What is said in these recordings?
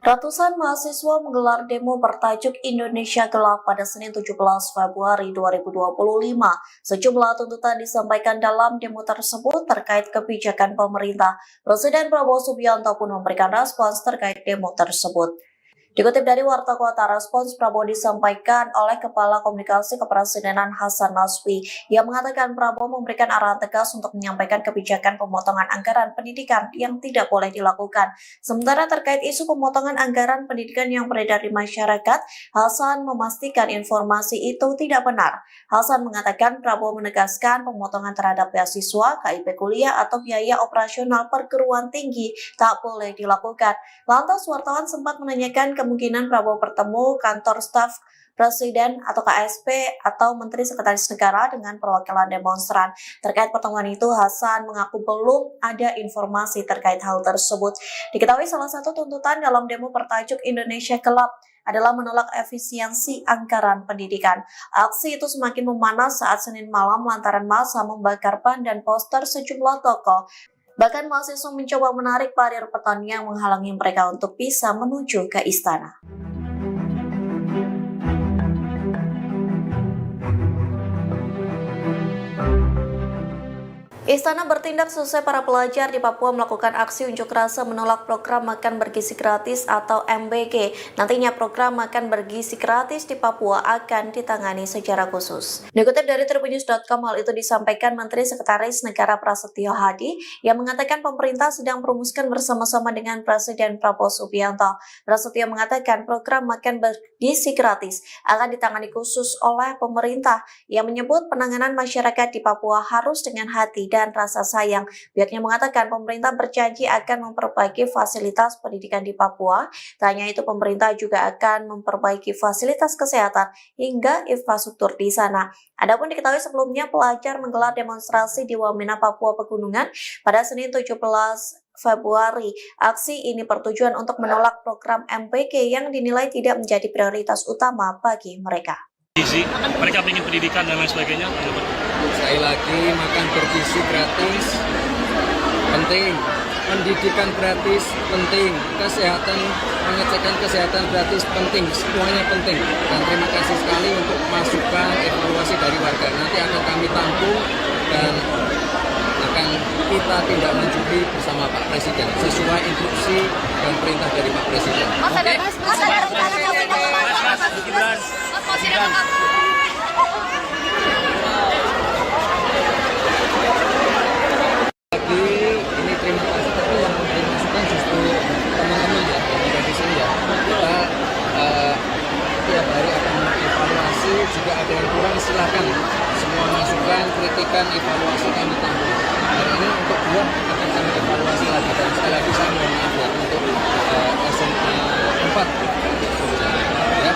Ratusan mahasiswa menggelar demo bertajuk Indonesia Gelap pada Senin 17 Februari 2025. Sejumlah tuntutan disampaikan dalam demo tersebut terkait kebijakan pemerintah. Presiden Prabowo Subianto pun memberikan respons terkait demo tersebut. Dikutip dari Warta Kota, respons Prabowo disampaikan oleh Kepala Komunikasi Kepresidenan Hasan Nasbi yang mengatakan Prabowo memberikan arahan tegas untuk menyampaikan kebijakan pemotongan anggaran pendidikan yang tidak boleh dilakukan. Sementara terkait isu pemotongan anggaran pendidikan yang beredar di masyarakat, Hasan memastikan informasi itu tidak benar. Hasan mengatakan Prabowo menegaskan pemotongan terhadap beasiswa, KIP kuliah atau biaya operasional perguruan tinggi tak boleh dilakukan. Lantas wartawan sempat menanyakan kemungkinan Prabowo bertemu kantor staf Presiden atau KSP atau Menteri Sekretaris Negara dengan perwakilan demonstran. Terkait pertemuan itu, Hasan mengaku belum ada informasi terkait hal tersebut. Diketahui salah satu tuntutan dalam demo bertajuk Indonesia Gelap adalah menolak efisiensi anggaran pendidikan. Aksi itu semakin memanas saat Senin malam lantaran massa membakar ban dan poster sejumlah tokoh. Bahkan mahasiswa mencoba menarik parir petani yang menghalangi mereka untuk bisa menuju ke istana. Istana bertindak sesuai para pelajar di Papua melakukan aksi unjuk rasa menolak program makan bergizi gratis atau MBG. Nantinya program makan bergizi gratis di Papua akan ditangani secara khusus. Dikutip dari tribunnews.com, hal itu disampaikan Menteri Sekretaris Negara Prasetyo Hadi yang mengatakan pemerintah sedang merumuskan bersama-sama dengan Presiden Prabowo Subianto. Prasetyo mengatakan program makan bergizi gratis akan ditangani khusus oleh pemerintah yang menyebut penanganan masyarakat di Papua harus dengan hati dan rasa sayang. Pihaknya mengatakan pemerintah berjanji akan memperbaiki fasilitas pendidikan di Papua. Tak hanya itu, pemerintah juga akan memperbaiki fasilitas kesehatan hingga infrastruktur di sana. Adapun diketahui sebelumnya pelajar menggelar demonstrasi di Wamena, Papua Pegunungan pada Senin 17 Februari. Aksi ini bertujuan untuk menolak program MBG yang dinilai tidak menjadi prioritas utama bagi mereka. Mereka ingin pendidikan dan lain sebagainya. Sekali lagi, makan bergizi gratis penting, pendidikan gratis penting, kesehatan, pengecekan kesehatan gratis penting, semuanya penting. Dan terima kasih sekali untuk masukan evaluasi dari warga. Nanti akan kami tampung dan akan kita tindak lanjuti bersama Pak Presiden sesuai instruksi dan perintah dari Pak Presiden. Ini terima kasih, tapi yang memberi masukan justru teman-teman ya, yang ada di sini ya. Kita tiap hari akan mengevaluasi, jika ada yang kurang silahkan. Semua masukan, kritikan, evaluasi kami tampung. Hari ini untuk dua akan kami evaluasi lagi, dan sekali lagi saya mohon maaf ya untuk SMA 4 ya,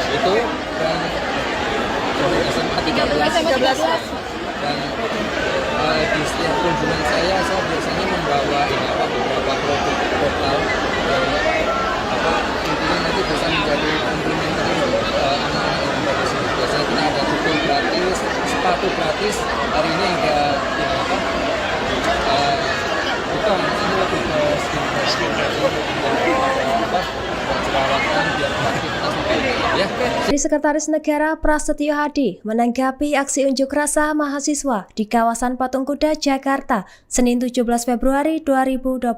itu dan SMA 13 dan di setiap kunjungan saya biasanya membawa beberapa produk lokal dan intinya nanti bisa menjadi komplementer untuk anak-anak yang ada di sini. Biasanya kita ada buku gratis, sepatu gratis. Hari ini ada bukan, ini lebih ke skincare jerawatan biar aktivitas lebih ya. Dari Sekretaris Negara Prasetyo Hadi menanggapi aksi unjuk rasa mahasiswa di kawasan Patung Kuda, Jakarta, Senin 17 Februari 2025.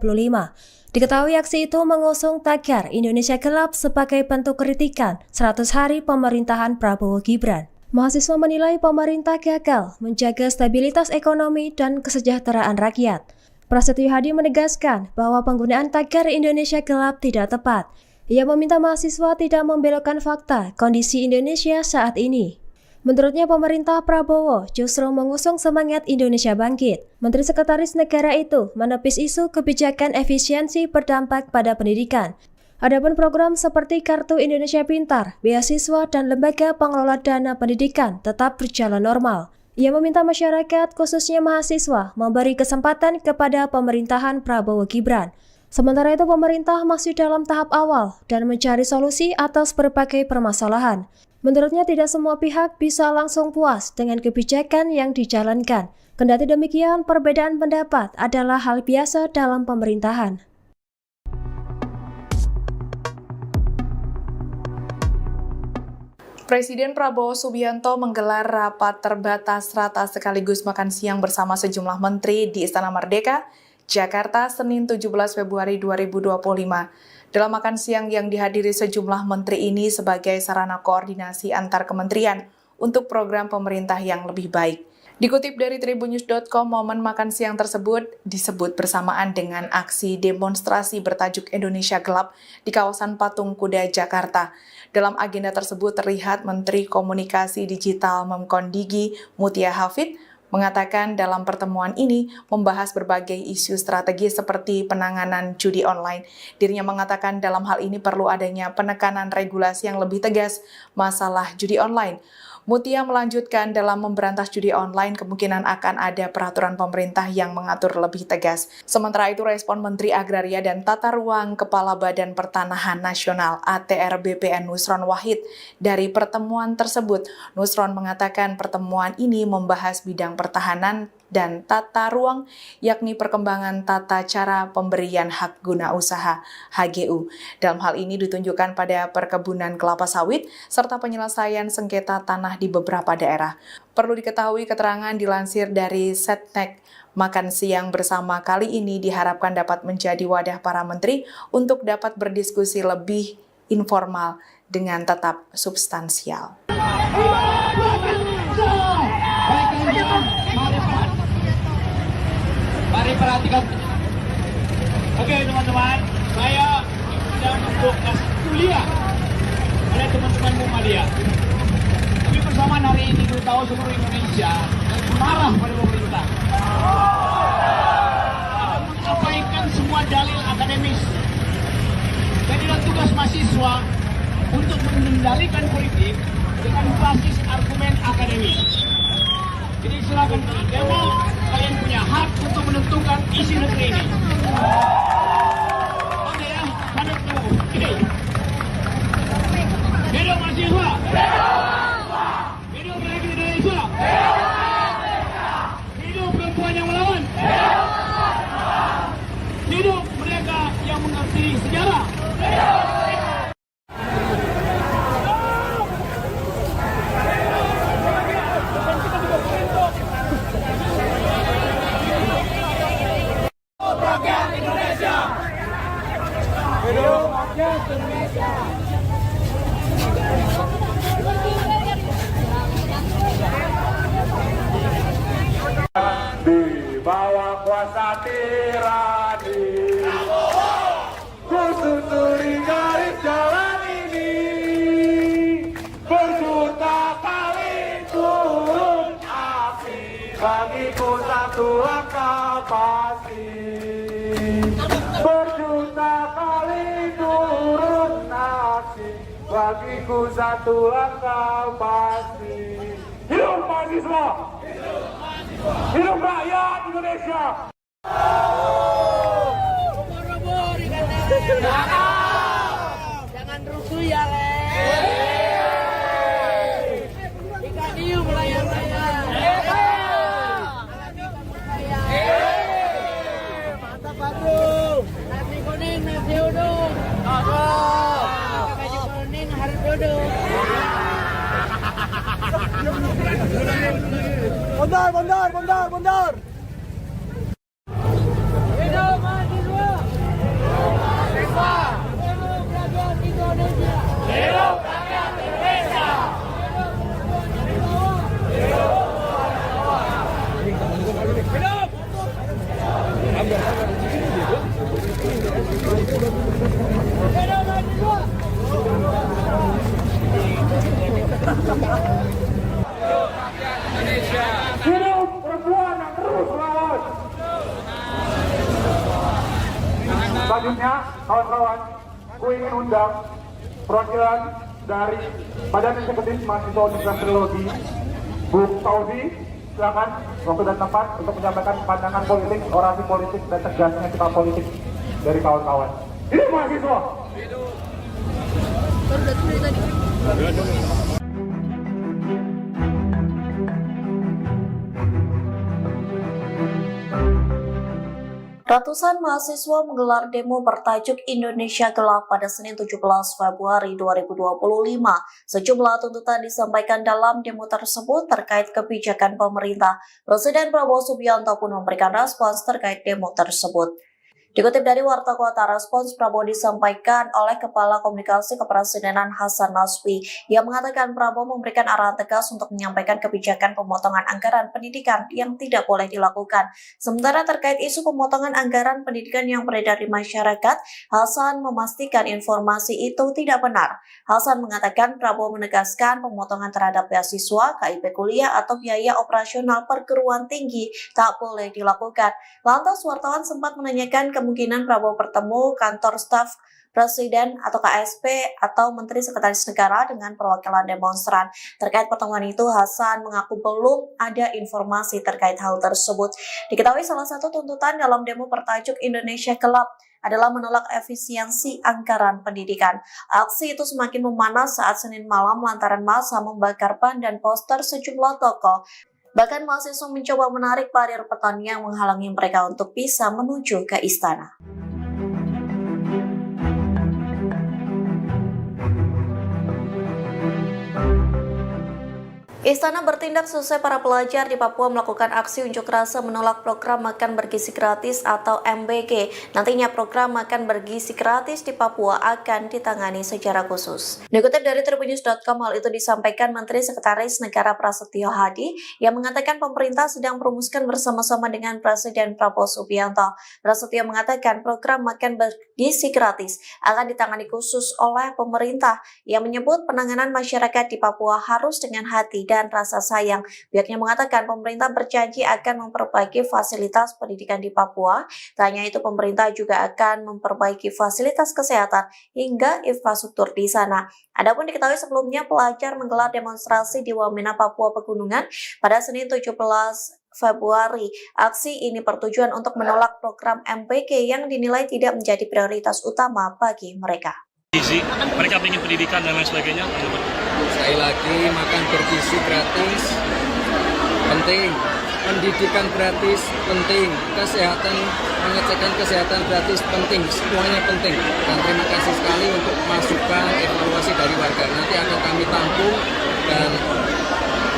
Diketahui aksi itu mengusung tagar Indonesia Gelap sebagai bentuk kritikan 100 hari pemerintahan Prabowo Gibran. Mahasiswa menilai pemerintah gagal menjaga stabilitas ekonomi dan kesejahteraan rakyat. Prasetyo Hadi menegaskan bahwa penggunaan tagar Indonesia Gelap tidak tepat. Ia meminta mahasiswa tidak membelokkan fakta kondisi Indonesia saat ini. Menurutnya pemerintah Prabowo justru mengusung semangat Indonesia Bangkit. Menteri Sekretaris Negara itu menepis isu kebijakan efisiensi berdampak pada pendidikan. Adapun program seperti Kartu Indonesia Pintar, beasiswa dan lembaga pengelola dana pendidikan tetap berjalan normal. Ia meminta masyarakat khususnya mahasiswa memberi kesempatan kepada pemerintahan Prabowo Gibran. Sementara itu pemerintah masih dalam tahap awal dan mencari solusi atas berbagai permasalahan. Menurutnya tidak semua pihak bisa langsung puas dengan kebijakan yang dijalankan. Kendati demikian, perbedaan pendapat adalah hal biasa dalam pemerintahan. Presiden Prabowo Subianto menggelar rapat terbatas rata sekaligus makan siang bersama sejumlah menteri di Istana Merdeka, Jakarta, Senin 17 Februari 2025. Dalam makan siang yang dihadiri sejumlah menteri ini sebagai sarana koordinasi antar kementerian untuk program pemerintah yang lebih baik. Dikutip dari tribunnews.com, momen makan siang tersebut disebut bersamaan dengan aksi demonstrasi bertajuk Indonesia Gelap di kawasan Patung Kuda, Jakarta. Dalam agenda tersebut terlihat Menteri Komunikasi Digital Memkondigi Mutia Hafid mengatakan dalam pertemuan ini membahas berbagai isu strategis seperti penanganan judi online. Dirinya mengatakan dalam hal ini perlu adanya penekanan regulasi yang lebih tegas masalah judi online. Mutia melanjutkan dalam memberantas judi online kemungkinan akan ada peraturan pemerintah yang mengatur lebih tegas. Sementara itu respon Menteri Agraria dan Tata Ruang Kepala Badan Pertanahan Nasional ATR BPN Nusron Wahid dari pertemuan tersebut. Nusron mengatakan pertemuan ini membahas bidang pertahanan dan tata ruang, yakni perkembangan tata cara pemberian hak guna usaha HGU. Dalam hal ini ditunjukkan pada perkebunan kelapa sawit serta penyelesaian sengketa tanah di beberapa daerah. Perlu diketahui keterangan dilansir dari Setnek, makan siang bersama kali ini diharapkan dapat menjadi wadah para menteri untuk dapat berdiskusi lebih informal dengan tetap substansial. Mari perhatikan. Oke teman-teman, saya sedang untuk kasih kuliah pada teman-teman Muhammadiyah. Tapi persamaan hari ini kita tahu seluruh Indonesia marah pada pemerintah. Mengabaikan semua dalil akademis. Jadi tugas mahasiswa untuk mengendalikan politik dengan basis argumen akademis. Jadi silakan demo, kalian punya hak untuk menentukan isi negeri ini. Oke ya, pada tunggu. Hidup mahasiswa. Hidup Republik Indonesia. Hidup perempuan yang melawan. Hidup mereka yang mengerti sejarah. Di bawah kuasa tirani, ku susuri garis jalan ini, berjuta kali turun api, bagiku satu langkah pasti. Berjuta kali turun api, bagiku satu langkah pasti. Hidup mahasiswa! Hidup rakyat Indonesia! Jangan rusuh ya, Le. Ikan hiu melayang-layang. Mantap, Badung. Nasi kuning, nasi uduk. Baju kuning, harus duduk. Bondar. Hidup mahasiswa. Hidup rakyat Indonesia. Hidup rakyat Indonesia. Hidup perempuan yang terus melawan. Selanjutnya, kawan-kawan, ku ingin undang perwakilan dari Badan Eksekutif Mahasiswa Universitas Teknologi, Bu Fauzi. Silakan waktu dan tempat untuk menyampaikan pandangan politik, orasi politik, dan tegasnya sikap politik dari kawan-kawan. Hidup mahasiswa! Ratusan mahasiswa menggelar demo bertajuk Indonesia Gelap pada Senin 17 Februari 2025. Sejumlah tuntutan disampaikan dalam demo tersebut terkait kebijakan pemerintah. Presiden Prabowo Subianto pun memberikan respons terkait demo tersebut. Dikutip dari Warta Kota, respons Prabowo disampaikan oleh Kepala Komunikasi Kepresidenan Hasan Nasbi yang mengatakan Prabowo memberikan arahan tegas untuk menyampaikan kebijakan pemotongan anggaran pendidikan yang tidak boleh dilakukan. Sementara terkait isu pemotongan anggaran pendidikan yang beredar di masyarakat, Hasan memastikan informasi itu tidak benar. Hasan mengatakan Prabowo menegaskan pemotongan terhadap beasiswa, KIP kuliah atau biaya operasional perguruan tinggi tak boleh dilakukan. Lantas wartawan sempat menanyakan kemungkinan Prabowo bertemu kantor staf Presiden atau KSP atau Menteri Sekretaris Negara dengan perwakilan demonstran. Terkait pertemuan itu, Hasan mengaku belum ada informasi terkait hal tersebut. Diketahui salah satu tuntutan dalam demo bertajuk Indonesia Gelap adalah menolak efisiensi anggaran pendidikan. Aksi itu semakin memanas saat Senin malam lantaran massa membakar ban dan poster sejumlah toko. Bahkan mahasiswa mencoba menarik parir petani yang menghalangi mereka untuk bisa menuju ke istana. Istana bertindak sesuai para pelajar di Papua melakukan aksi unjuk rasa menolak program makan bergizi gratis atau MBG. Nantinya program makan bergizi gratis di Papua akan ditangani secara khusus. Dikutip dari tribunnews.com, hal itu disampaikan Menteri Sekretaris Negara Prasetyo Hadi yang mengatakan pemerintah sedang merumuskan bersama-sama dengan Presiden Prabowo Subianto. Prasetyo mengatakan program makan bergizi gratis akan ditangani khusus oleh pemerintah yang menyebut penanganan masyarakat di Papua harus dengan hati dan rasa sayang. Pihaknya mengatakan pemerintah berjanji akan memperbaiki fasilitas pendidikan di Papua. Tak hanya itu, pemerintah juga akan memperbaiki fasilitas kesehatan hingga infrastruktur di sana. Adapun diketahui sebelumnya pelajar menggelar demonstrasi di Wamena, Papua Pegunungan pada Senin 17 Februari. Aksi ini bertujuan untuk menolak program MPK yang dinilai tidak menjadi prioritas utama bagi mereka. Mereka ingin pendidikan dan lain sebagainya. Sekali lagi, makan bergizi gratis penting, pendidikan gratis penting, kesehatan, pengecekan kesehatan gratis penting, semuanya penting. Dan terima kasih sekali untuk masukan evaluasi dari warga. Nanti akan kami tampung dan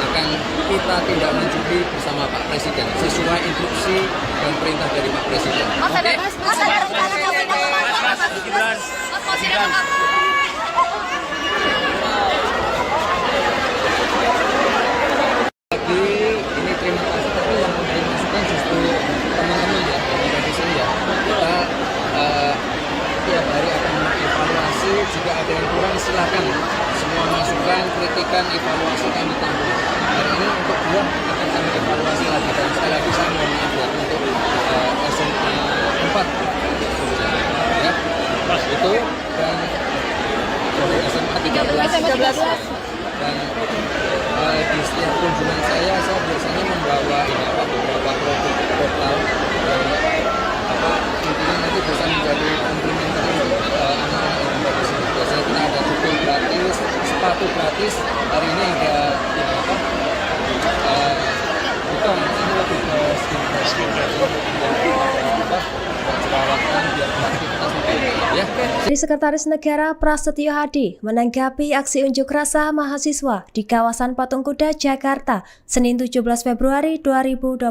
akan kita tindak lanjuti bersama Pak Presiden sesuai instruksi dan perintah dari Pak Presiden. Ini terima kasih, tapi yang memberi masukan justru teman-teman ya, dari sini ya. Kita tiap hari akan mengevaluasi, juga ada yang kurang silahkan. Semua masukan, kritikan, evaluasi kami tampung. Hari ini untuk dua akan kami evaluasi lagi, dan sekali lagi saya mohon maaf ya untuk SMA 4 ya, itu dan SMA 13 dan di setiap kunjungan saya biasanya membawa beberapa produk lokal dan intinya nanti bisa menjadi komplementer untuk anak-anak yang ada di sini. Biasanya kita ada buku gratis, sepatu gratis. Hari ini ada bukan, ini lebih ke skincare jerawatan biar aktivitas ya. Dari Sekretaris Negara Prasetyo Hadi menanggapi aksi unjuk rasa mahasiswa di kawasan Patung Kuda, Jakarta, Senin 17 Februari 2025.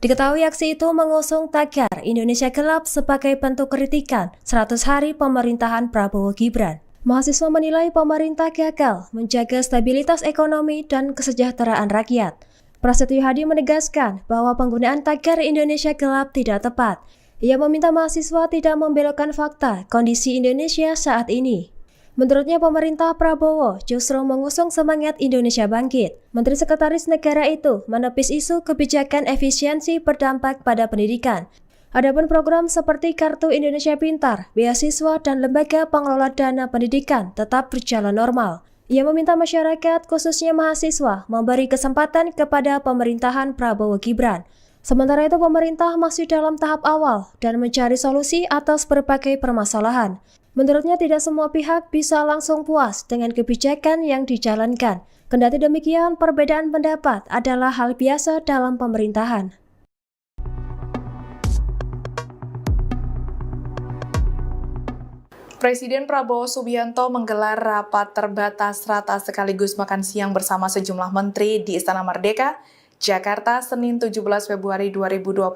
Diketahui aksi itu mengusung tagar Indonesia Gelap sebagai bentuk kritikan 100 hari pemerintahan Prabowo Gibran. Mahasiswa menilai pemerintah gagal menjaga stabilitas ekonomi dan kesejahteraan rakyat. Prasetyo Hadi menegaskan bahwa penggunaan tagar Indonesia Gelap tidak tepat. Ia meminta mahasiswa tidak membelokkan fakta kondisi Indonesia saat ini. Menurutnya pemerintah Prabowo justru mengusung semangat Indonesia Bangkit. Menteri Sekretaris Negara itu menepis isu kebijakan efisiensi berdampak pada pendidikan. Adapun program seperti Kartu Indonesia Pintar, beasiswa dan lembaga pengelola dana pendidikan tetap berjalan normal. Ia meminta masyarakat khususnya mahasiswa memberi kesempatan kepada pemerintahan Prabowo Gibran. Sementara itu pemerintah masih dalam tahap awal dan mencari solusi atas berbagai permasalahan. Menurutnya tidak semua pihak bisa langsung puas dengan kebijakan yang dijalankan. Kendati demikian, perbedaan pendapat adalah hal biasa dalam pemerintahan. Presiden Prabowo Subianto menggelar rapat terbatas rata sekaligus makan siang bersama sejumlah menteri di Istana Merdeka, Jakarta, Senin 17 Februari 2025.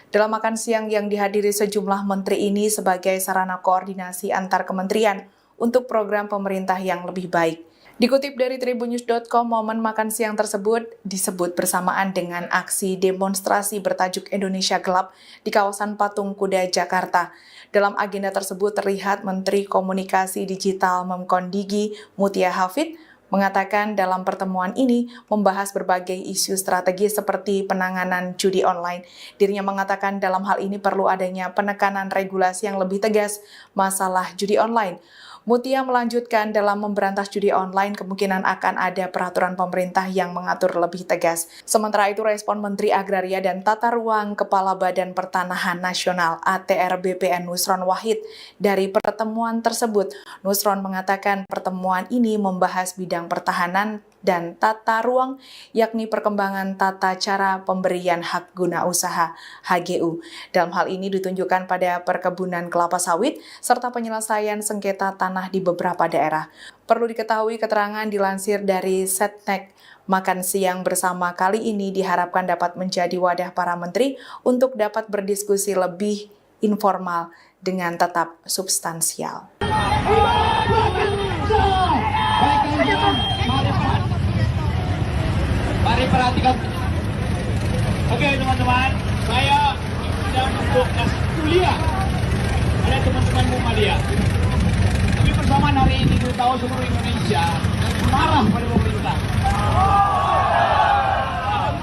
Dalam makan siang yang dihadiri sejumlah menteri ini sebagai sarana koordinasi antar kementerian untuk program pemerintah yang lebih baik. Dikutip dari tribunnews.com, momen makan siang tersebut disebut bersamaan dengan aksi demonstrasi bertajuk Indonesia Gelap di kawasan Patung Kuda, Jakarta. Dalam agenda tersebut terlihat Menteri Komunikasi Digital Memkondigi Mutia Hafid mengatakan dalam pertemuan ini membahas berbagai isu strategis seperti penanganan judi online. Dirinya mengatakan dalam hal ini perlu adanya penekanan regulasi yang lebih tegas masalah judi online. Mutia melanjutkan dalam memberantas judi online kemungkinan akan ada peraturan pemerintah yang mengatur lebih tegas. Sementara itu respon Menteri Agraria dan Tata Ruang Kepala Badan Pertanahan Nasional ATR BPN Nusron Wahid dari pertemuan tersebut. Nusron mengatakan pertemuan ini membahas bidang pertahanan dan tata ruang, yakni perkembangan tata cara pemberian hak guna usaha HGU. Dalam hal ini ditunjukkan pada perkebunan kelapa sawit serta penyelesaian sengketa tanah di beberapa daerah. Perlu diketahui keterangan dilansir dari Setnek, makan siang bersama kali ini diharapkan dapat menjadi wadah para menteri untuk dapat berdiskusi lebih informal dengan tetap substansial. Mari perhatikan. Oke teman-teman, saya sedang untuk kuliah pada teman-teman Muhammadiyah. Tapi persamaan hari ini kita tahu seluruh Indonesia marah pada pemerintah.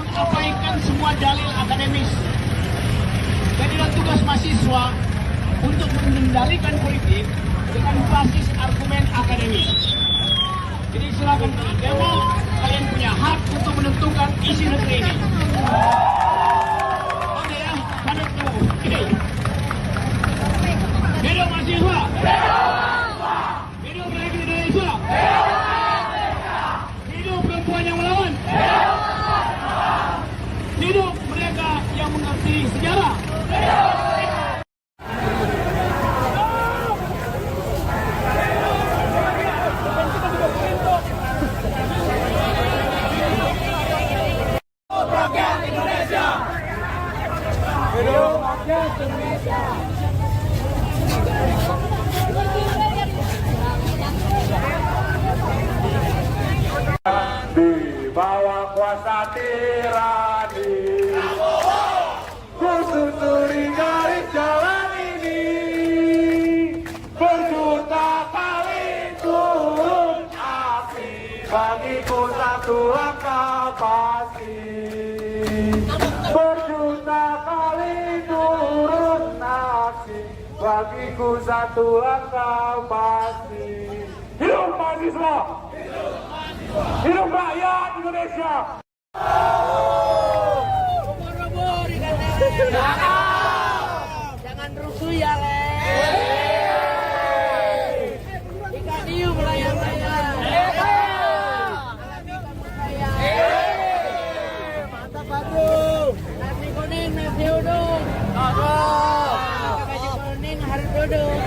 Mengabaikan semua dalil akademis. Jadi tugas mahasiswa untuk mengendalikan politik dengan basis argumen akademis. Jadi silakan demo, kalian punya hak untuk menentukan isi negeri ini. Oke ya, padat dulu. Hidup mahasiswa. Hidup Republik Indonesia. Hidup perempuan yang melawan. Hidup mereka yang mengerti sejarah. Di bawah kuasa tirani, ku susuri garis jalan ini, berjuta kali turun api, bagiku satu langkah pasti. Berjuta kali turun api, bagiku satu langkah pasti. Hidup mahasiswa! Hidup rakyat Indonesia! Jangan rusuh ya, Le. Ikan hiu melayang-layang. Mantap, Batu. Nasi kuning, nasi uduk. Baju kuning, harus duduk.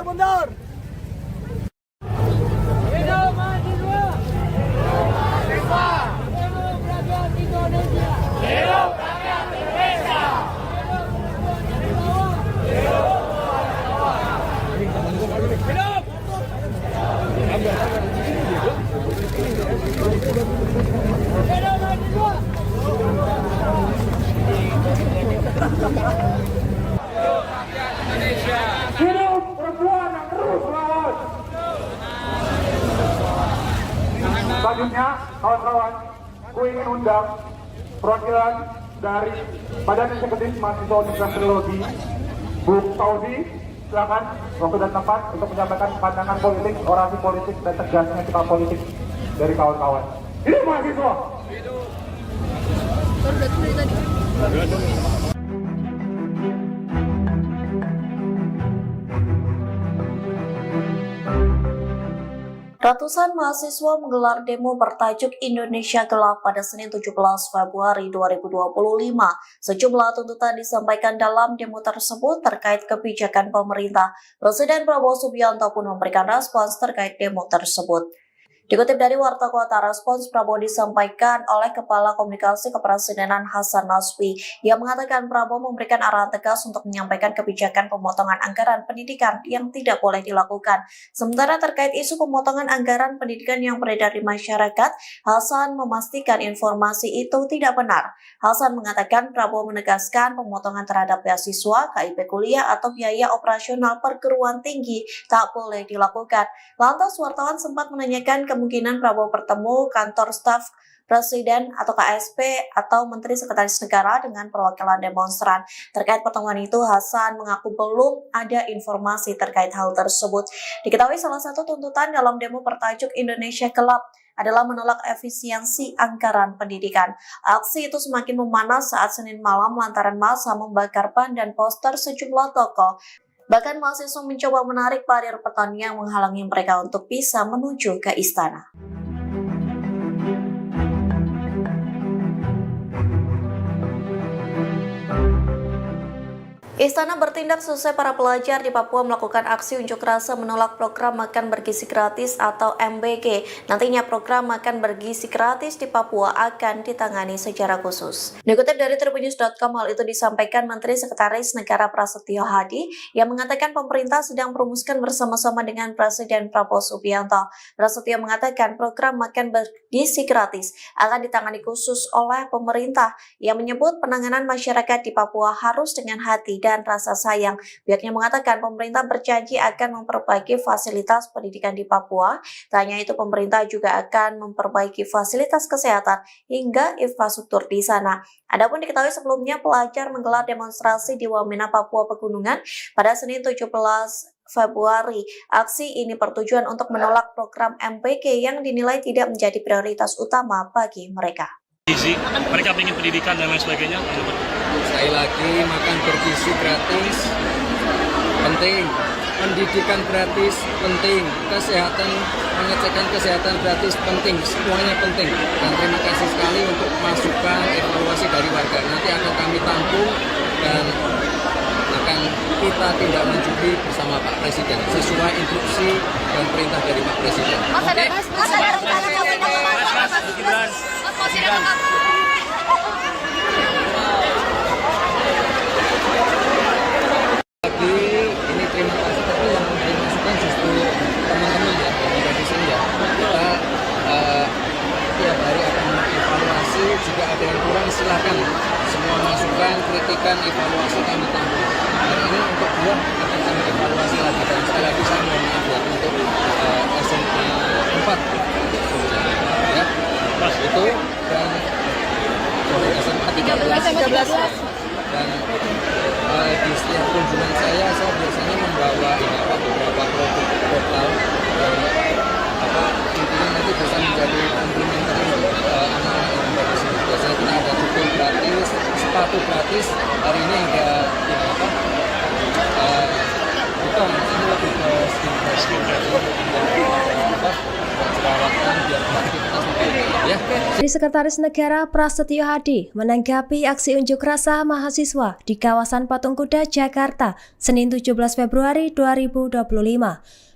Bondar. Hidup mahasiswa. Hidup rakyat Indonesia. Hidup rakyat Indonesia. Hidup perempuan yang terus melawan. Selanjutnya, kawan-kawan, ku ingin undang perwakilan dari Badan Eksekutif Mahasiswa Universitas Teknologi, Bu Fauzi. Silakan waktu dan tempat untuk menyampaikan pandangan politik, orasi politik, dan tegasnya sikap politik dari kawan-kawan. Hidup mahasiswa! Ratusan mahasiswa menggelar demo bertajuk Indonesia Gelap pada Senin 17 Februari 2025. Sejumlah tuntutan disampaikan dalam demo tersebut terkait kebijakan pemerintah. Presiden Prabowo Subianto pun memberikan respons terkait demo tersebut. Dikutip dari Warta Kota, respons Prabowo disampaikan oleh Kepala Komunikasi Kepresidenan Hasan Nasbi yang mengatakan Prabowo memberikan arahan tegas untuk menyampaikan kebijakan pemotongan anggaran pendidikan yang tidak boleh dilakukan. Sementara terkait isu pemotongan anggaran pendidikan yang beredar di masyarakat, Hasan memastikan informasi itu tidak benar. Hasan mengatakan Prabowo menegaskan pemotongan terhadap beasiswa, KIP kuliah atau biaya operasional perguruan tinggi tak boleh dilakukan. Lantas wartawan sempat menanyakan kemungkinan Prabowo bertemu kantor staf Presiden atau KSP atau Menteri Sekretaris Negara dengan perwakilan demonstran. Terkait pertemuan itu, Hasan mengaku belum ada informasi terkait hal tersebut. Diketahui salah satu tuntutan dalam demo bertajuk Indonesia Gelap adalah menolak efisiensi anggaran pendidikan. Aksi itu semakin memanas saat Senin malam lantaran massa membakar ban dan poster sejumlah tokoh. Bahkan mahasiswa mencoba menarik parir petani yang menghalangi mereka untuk bisa menuju ke istana. Istana bertindak sesuai para pelajar di Papua melakukan aksi unjuk rasa menolak program makan bergizi gratis atau MBG. Nantinya program makan bergizi gratis di Papua akan ditangani secara khusus. Dikutip dari tribunnews.com, hal itu disampaikan Menteri Sekretaris Negara Prasetyo Hadi yang mengatakan pemerintah sedang merumuskan bersama-sama dengan Presiden Prabowo Subianto. Prasetyo mengatakan program makan bergizi gratis akan ditangani khusus oleh pemerintah yang menyebut penanganan masyarakat di Papua harus dengan hati dan rasa sayang. Pihaknya mengatakan pemerintah berjanji akan memperbaiki fasilitas pendidikan di Papua. Tak hanya itu, pemerintah juga akan memperbaiki fasilitas kesehatan hingga infrastruktur di sana. Adapun diketahui sebelumnya pelajar menggelar demonstrasi di Wamena, Papua Pegunungan pada Senin 17 Februari. Aksi ini bertujuan untuk menolak program MPK yang dinilai tidak menjadi prioritas utama bagi mereka. Mereka ingin pendidikan dan lain sebagainya. Sekali lagi, makan bergizi gratis penting, pendidikan gratis penting, kesehatan, pengecekan kesehatan gratis penting, semuanya penting. Dan terima kasih sekali untuk masukan evaluasi dari warga. Nanti akan kami tampung dan akan kita tindak lanjuti bersama Pak Presiden sesuai instruksi dan perintah dari Pak Presiden. Ini terima kasih, tapi yang memberi masukan justru teman-teman ya, dari sini ya. Kita tiap hari akan mengevaluasi, jika ada yang kurang silakan. Semua masukan, kritikan, evaluasi kami tampung. Hari ini untuk dua akan kami evaluasi lagi, dan sekali lagi saya mohon maaf ya untuk SMA 4 ya, itu dan SMA 13 dan di setiap kunjungan saya biasanya membawa beberapa produk lokal dan intinya nanti bisa menjadi komplementer untuk anak-anak yang ada di sini. Biasanya kita ada buku gratis, sepatu gratis. Hari ini ada bukan, ini lebih ke skincare jerawatan biar aktivitas ya. Dari Sekretaris Negara Prasetyo Hadi menanggapi aksi unjuk rasa mahasiswa di kawasan Patung Kuda, Jakarta, Senin 17 Februari 2025.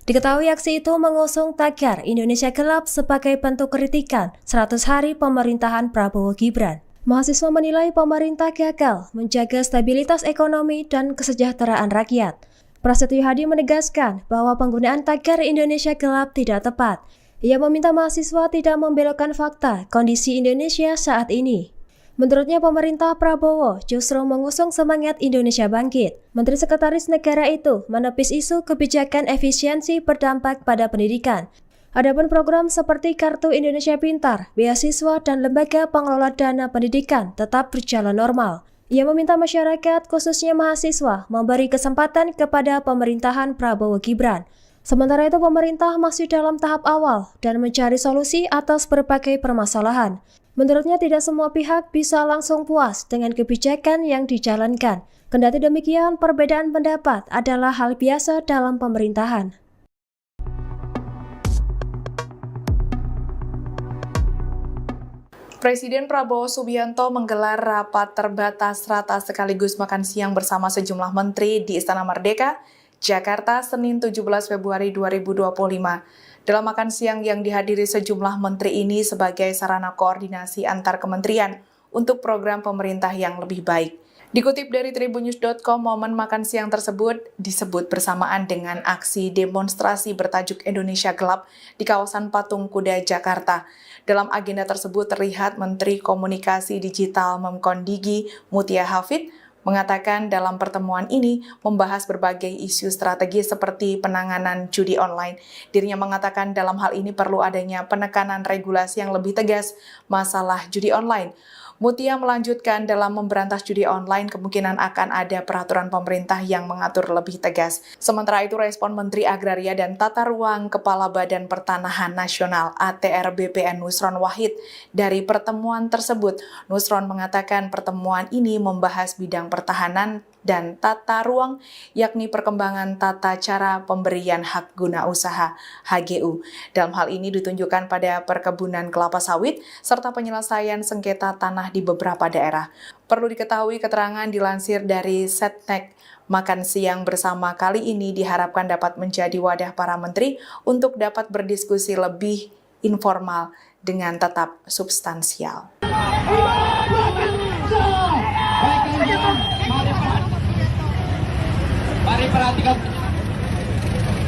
Diketahui aksi itu mengusung tagar Indonesia Gelap sebagai bentuk kritikan 100 hari pemerintahan Prabowo Gibran. Mahasiswa menilai pemerintah gagal menjaga stabilitas ekonomi dan kesejahteraan rakyat. Prasetyo Hadi menegaskan bahwa penggunaan tagar Indonesia Gelap tidak tepat. Ia meminta mahasiswa tidak membelokkan fakta kondisi Indonesia saat ini. Menurutnya pemerintah Prabowo justru mengusung semangat Indonesia Bangkit. Menteri Sekretaris Negara itu menepis isu kebijakan efisiensi berdampak pada pendidikan. Adapun program seperti Kartu Indonesia Pintar, beasiswa, dan lembaga pengelola dana pendidikan tetap berjalan normal. Ia meminta masyarakat, khususnya mahasiswa, memberi kesempatan kepada pemerintahan Prabowo Gibran. Sementara itu pemerintah masih dalam tahap awal dan mencari solusi atas berbagai permasalahan. Menurutnya tidak semua pihak bisa langsung puas dengan kebijakan yang dijalankan. Kendati demikian, perbedaan pendapat adalah hal biasa dalam pemerintahan. Presiden Prabowo Subianto menggelar rapat terbatas rata sekaligus makan siang bersama sejumlah menteri di Istana Merdeka, Jakarta, Senin 17 Februari 2025. Dalam makan siang yang dihadiri sejumlah menteri ini sebagai sarana koordinasi antar kementerian untuk program pemerintah yang lebih baik. Dikutip dari tribunnews.com, momen makan siang tersebut disebut bersamaan dengan aksi demonstrasi bertajuk Indonesia Gelap di kawasan Patung Kuda, Jakarta. Dalam agenda tersebut terlihat Menteri Komunikasi Digital Memkondigi Mutia Hafid mengatakan dalam pertemuan ini membahas berbagai isu strategis seperti penanganan judi online. Dirinya mengatakan dalam hal ini perlu adanya penekanan regulasi yang lebih tegas masalah judi online. Mutia melanjutkan dalam memberantas judi online kemungkinan akan ada peraturan pemerintah yang mengatur lebih tegas. Sementara itu respon Menteri Agraria dan Tata Ruang Kepala Badan Pertanahan Nasional ATR BPN Nusron Wahid dari pertemuan tersebut. Nusron mengatakan pertemuan ini membahas bidang pertahanan dan tata ruang, yakni perkembangan tata cara pemberian hak guna usaha HGU. Dalam hal ini ditunjukkan pada perkebunan kelapa sawit serta penyelesaian sengketa tanah di beberapa daerah. Perlu diketahui keterangan dilansir dari Setnek, makan siang bersama kali ini diharapkan dapat menjadi wadah para menteri untuk dapat berdiskusi lebih informal dengan tetap substansial. Mari perhatikan.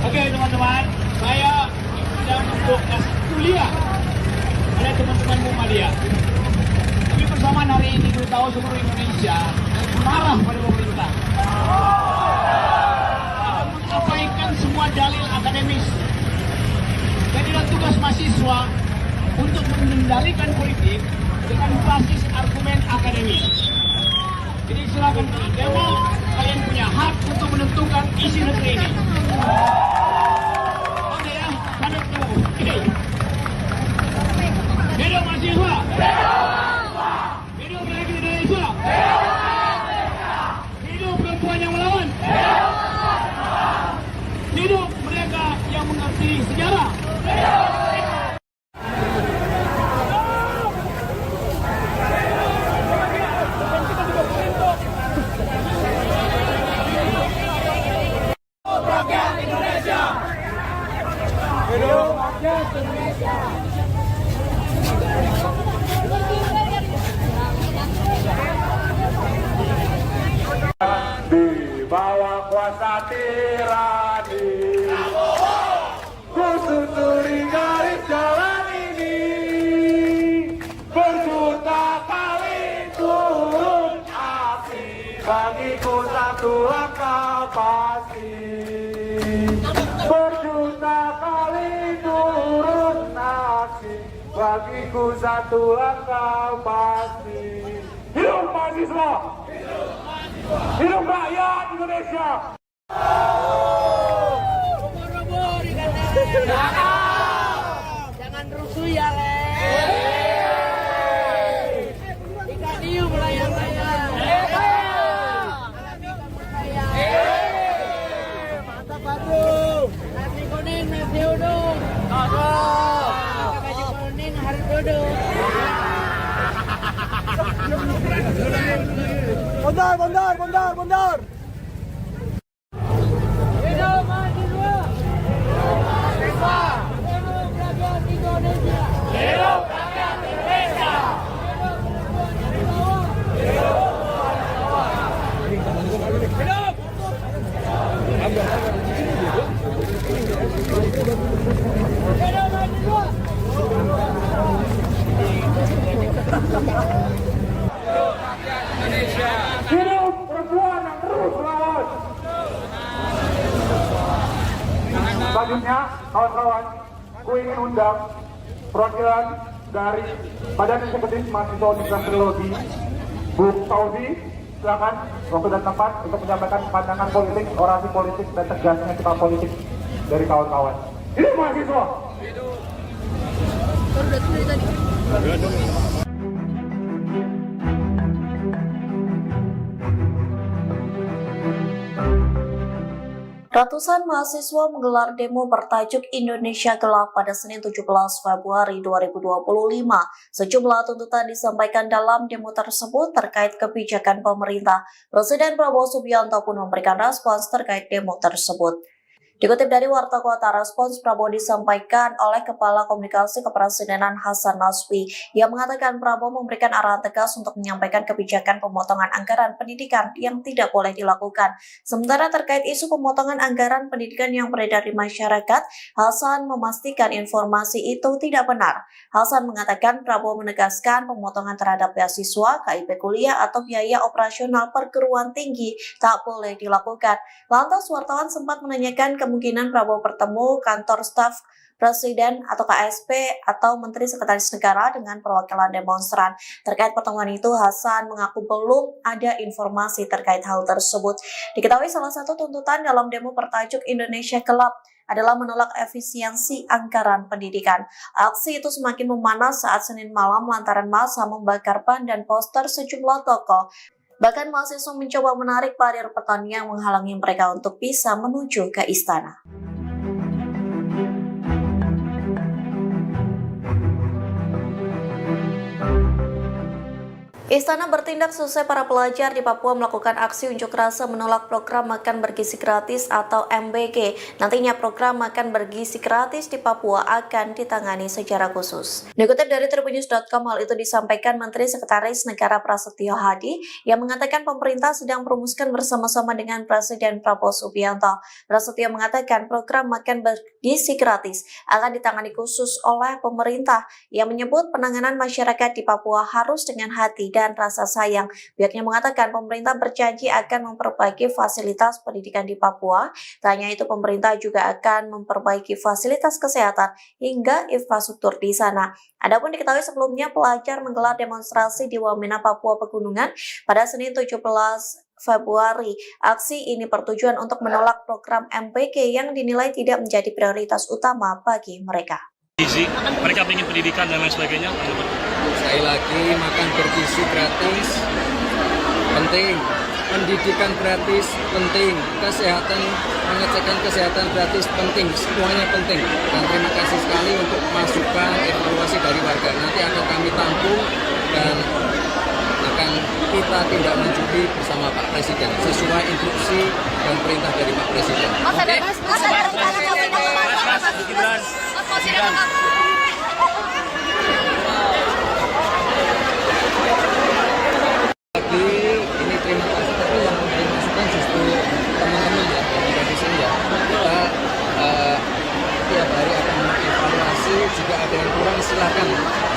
Oke teman-teman, saya sedang untuk kasih kuliah pada teman-teman Muhammadiyah. Tapi persamaan hari ini kita tahu seluruh Indonesia marah pada pemerintah. Mengabaikan semua dalil akademis. Jadilah tugas mahasiswa untuk mengendalikan politik dengan basis argumen akademis. Jadi silakan demo, kalian punya hak untuk menentukan isi negeri ini. Oke ya, padat dulu. Ini. Hidup mahasiswa. Hidup rakyat Indonesia. Hidup perempuan yang melawan. Hidup mereka yang mengerti sejarah. Di bawah kuasa tirani, ku susuri garis jalan ini, berjuta kali turun aksi, bagiku satu langkah pasti. Berjuta kali turun aksi, bagiku satu langkah pasti. Hidup mahasiswa! Hidup rakyat Indonesia! Robo-robo di kandang. Jangan rusuh ya, Le. Ikan hiu melayang-layang. Mantap, aduh. Nasi kuning, nasi uduk. Baju kuning, harus duduk. Bondar. Hidup mahasiswa. Hidup rakyat Indonesia. Hidup rakyat Indonesia. Hidup perempuan yang terus melawan. Selanjutnya, kawan-kawan, ku ingin undang perwakilan dari Badan Eksekutif Mahasiswa Universitas Teknologi, Bu Tauzi, silakan waktu dan tempat untuk menyampaikan pandangan politik, orasi politik, dan tegasnya sikap politik dari kawan-kawan. Hidup mahasiswa! Ratusan mahasiswa menggelar demo bertajuk Indonesia Gelap pada Senin 17 Februari 2025. Sejumlah tuntutan disampaikan dalam demo tersebut terkait kebijakan pemerintah. Presiden Prabowo Subianto pun memberikan respons terkait demo tersebut. Dikutip dari Warta Kota, respons Prabowo disampaikan oleh Kepala Komunikasi Kepresidenan Hasan Nasbi yang mengatakan Prabowo memberikan arahan tegas untuk menyampaikan kebijakan pemotongan anggaran pendidikan yang tidak boleh dilakukan. Sementara terkait isu pemotongan anggaran pendidikan yang beredar di masyarakat, Hasan memastikan informasi itu tidak benar. Hasan mengatakan Prabowo menegaskan pemotongan terhadap beasiswa, KIP kuliah atau biaya operasional perguruan tinggi tak boleh dilakukan. Lantas wartawan sempat menanyakan kemungkinan Prabowo bertemu kantor staf Presiden atau KSP atau Menteri Sekretaris Negara dengan perwakilan demonstran. Terkait pertemuan itu, Hasan mengaku belum ada informasi terkait hal tersebut. Diketahui salah satu tuntutan dalam demo bertajuk Indonesia Gelap adalah menolak efisiensi anggaran pendidikan. Aksi itu semakin memanas saat Senin malam lantaran massa membakar ban dan poster sejumlah tokoh. Bahkan mahasiswa mencoba menarik parir petani yang menghalangi mereka untuk bisa menuju ke istana. Istana bertindak selesai para pelajar di Papua melakukan aksi unjuk rasa menolak program makan bergizi gratis atau MBG. Nantinya program makan bergizi gratis di Papua akan ditangani secara khusus. Dikutip dari tribunnews.com, hal itu disampaikan Menteri Sekretaris Negara Prasetyo Hadi yang mengatakan pemerintah sedang merumuskan bersama-sama dengan Presiden Prabowo Subianto. Prasetyo mengatakan program makan bergizi gratis akan ditangani khusus oleh pemerintah. Ia menyebut penanganan masyarakat di Papua harus dengan hati dan rasa sayang. Pihaknya mengatakan pemerintah berjanji akan memperbaiki fasilitas pendidikan di Papua. Tak hanya itu, pemerintah juga akan memperbaiki fasilitas kesehatan hingga infrastruktur di sana. Adapun diketahui sebelumnya pelajar menggelar demonstrasi di Wamena, Papua Pegunungan pada Senin 17 Februari. Aksi ini bertujuan untuk menolak program MBG yang dinilai tidak menjadi prioritas utama bagi mereka. Mereka ingin pendidikan dan lain sebagainya. Sekali lagi, makan bergizi gratis penting, pendidikan gratis penting, kesehatan, pengecekan kesehatan gratis penting, semuanya penting. Dan terima kasih sekali untuk masukan evaluasi dari warga. Nanti akan kami tampung dan akan kita tindak lanjuti bersama Pak Presiden sesuai instruksi dan perintah dari Pak Presiden. Ini terima kasih, tapi yang memberi masukan justru teman-teman ya, yang ada di sini ya. Kita tiap hari akan mengevaluasi, jika ada yang kurang silakan.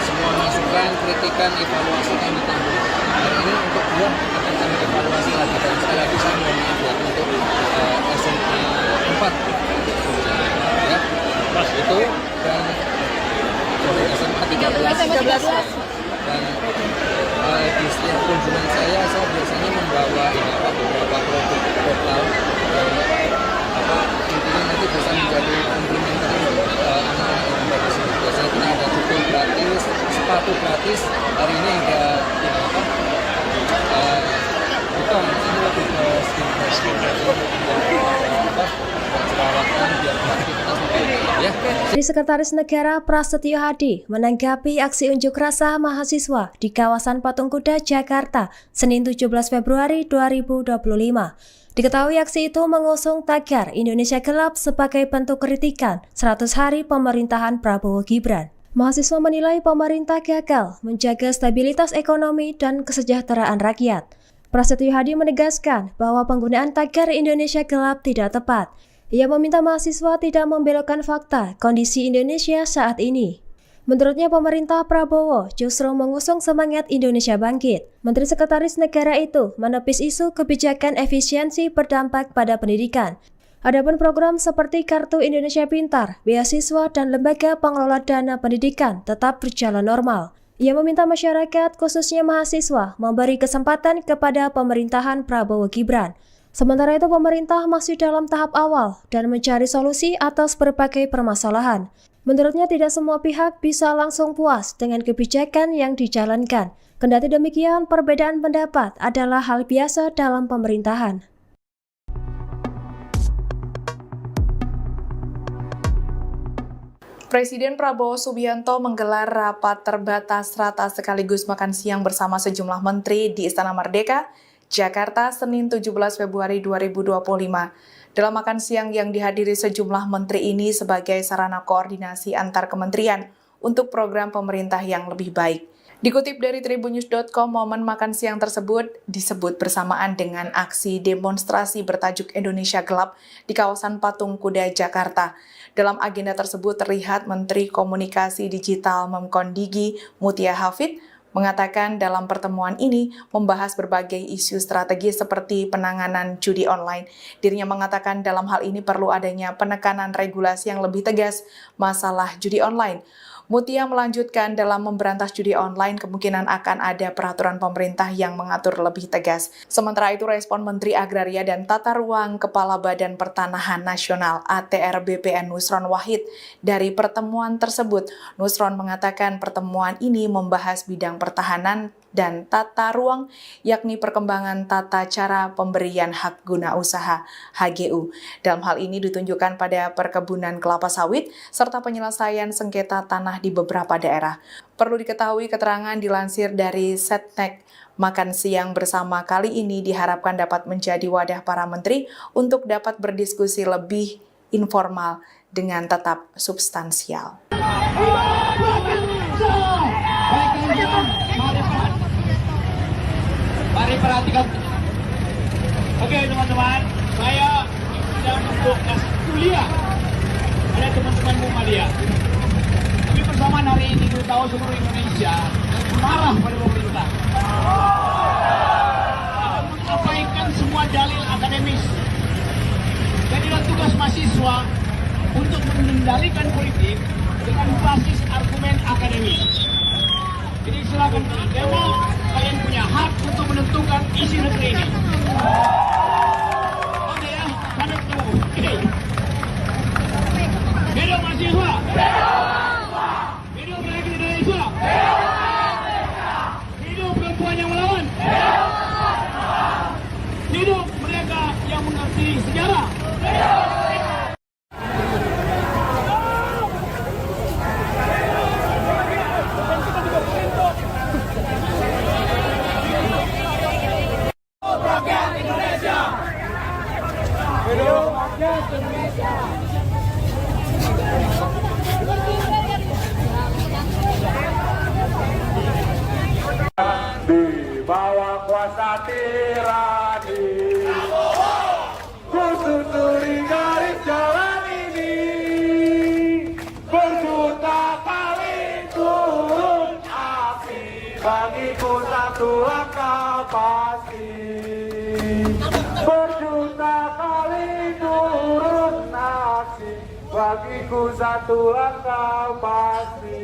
Semua masukan, kritikan, evaluasi kami tampung. Dan ini untuk buah akan kami evaluasi lagi. Dan sekali lagi saya mohon maaf ya untuk SMA 4 ya, itu dan SMA 13 dan di setiap kunjungan saya biasanya membawa beberapa produk lokal dan intinya nanti bisa menjadi komplementer anak-anak yang ada di sini. Biasanya kita ada buku gratis, sepatu gratis. Hari ini ada bukan, ini lebih ke skincare perawatan biar aktivitas lebih ya. Dari Sekretaris Negara Prasetyo Hadi menanggapi aksi unjuk rasa mahasiswa di kawasan Patung Kuda, Jakarta, Senin 17 Februari 2025. Diketahui aksi itu mengusung tagar Indonesia Gelap sebagai bentuk kritikan 100 hari pemerintahan Prabowo Gibran. Mahasiswa menilai pemerintah gagal menjaga stabilitas ekonomi dan kesejahteraan rakyat. Prasetyo Hadi menegaskan bahwa penggunaan tagar Indonesia Gelap tidak tepat. Ia meminta mahasiswa tidak membelokkan fakta kondisi Indonesia saat ini. Menurutnya pemerintah Prabowo justru mengusung semangat Indonesia Bangkit. Menteri Sekretaris Negara itu menepis isu kebijakan efisiensi berdampak pada pendidikan. Adapun program seperti Kartu Indonesia Pintar, beasiswa dan lembaga pengelola dana pendidikan tetap berjalan normal. Ia meminta masyarakat, khususnya mahasiswa, memberi kesempatan kepada pemerintahan Prabowo Gibran. Sementara itu pemerintah masih dalam tahap awal dan mencari solusi atas berbagai permasalahan. Menurutnya tidak semua pihak bisa langsung puas dengan kebijakan yang dijalankan. Kendati demikian, perbedaan pendapat adalah hal biasa dalam pemerintahan. Presiden Prabowo Subianto menggelar rapat terbatas rata sekaligus makan siang bersama sejumlah menteri di Istana Merdeka, Jakarta, Senin 17 Februari 2025. Dalam makan siang yang dihadiri sejumlah menteri ini sebagai sarana koordinasi antar kementerian untuk program pemerintah yang lebih baik. Dikutip dari tribunnews.com, momen makan siang tersebut disebut bersamaan dengan aksi demonstrasi bertajuk Indonesia Gelap di kawasan Patung Kuda, Jakarta. Dalam agenda tersebut terlihat Menteri Komunikasi Digital Memkondigi Mutia Hafid mengatakan dalam pertemuan ini membahas berbagai isu strategis seperti penanganan judi online. Dirinya mengatakan dalam hal ini perlu adanya penekanan regulasi yang lebih tegas masalah judi online. Mutia melanjutkan dalam memberantas judi online kemungkinan akan ada peraturan pemerintah yang mengatur lebih tegas. Sementara itu respon Menteri Agraria dan Tata Ruang Kepala Badan Pertanahan Nasional ATR BPN Nusron Wahid dari pertemuan tersebut. Nusron mengatakan pertemuan ini membahas bidang pertahanan dan tata ruang, yakni perkembangan tata cara pemberian hak guna usaha HGU. Dalam hal ini ditunjukkan pada perkebunan kelapa sawit serta penyelesaian sengketa tanah di beberapa daerah. Perlu diketahui keterangan dilansir dari Setnek, makan siang bersama kali ini diharapkan dapat menjadi wadah para menteri untuk dapat berdiskusi lebih informal dengan tetap substansial. Mari perhatikan. Oke teman-teman, saya sedang untuk kasih kuliah pada teman-teman Muhammadiyah. Tapi persamaan hari ini kita tahu seluruh Indonesia marah pada pemerintah. Mengabaikan semua dalil akademis. Jadi tugas mahasiswa untuk mengendalikan politik dengan basis argumen akademis. Jadi silakan demo, kalian punya hak untuk menentukan isi negeri ini. Oke ya, kami tunggu. Hidup mahasiswa. Hidup rakyat Indonesia. Hidup perempuan yang melawan. Hidup mereka yang mengerti sejarah. Di bawah kuasa tirani, ku susuri garis jalan ini, berjuta kali turun api, bagiku satu langkah pasti. Berjuta kali turun aksi, bagiku satu langkah pasti.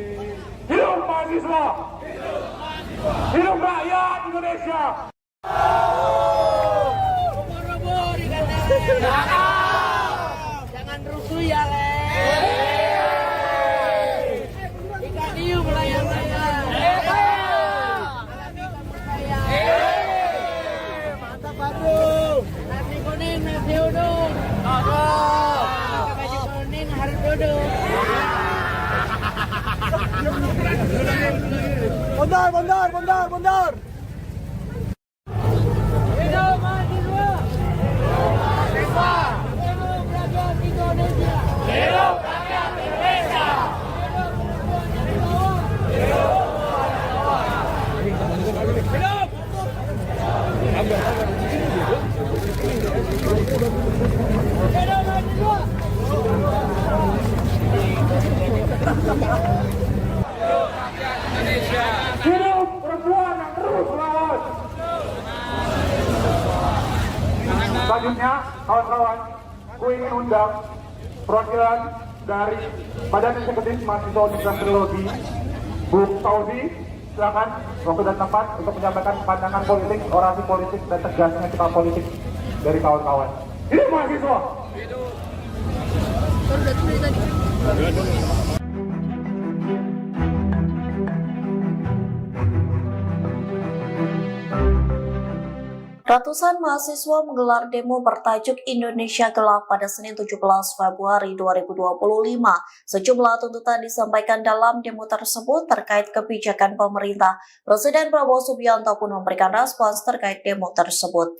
Hidup mahasiswa! Hidup rakyat Indonesia! Jangan rusuh ya, Le. Ikan hiu melayang-layang. Mantap, Badung. Nasi kuning, nasi uduk. Pakai baju kuning harus duduk. Bondar. Hidup mahasiswa. Hidup rakyat Indonesia. Hidup rakyat Indonesia. Hidup perempuan yang terus melawan. Selanjutnya, kawan-kawan, ku ingin undang perwakilan dari Badan Eksekutif Mahasiswa Universitas Teknologi, Bu Tauzi. Silakan waktu dan tempat untuk menyampaikan pandangan politik, orasi politik, dan tegasnya sikap politik dari kawan-kawan. Hidup mahasiswa! Ratusan mahasiswa menggelar demo bertajuk Indonesia Gelap pada Senin 17 Februari 2025. Sejumlah tuntutan disampaikan dalam demo tersebut terkait kebijakan pemerintah. Presiden Prabowo Subianto pun memberikan respons terkait demo tersebut.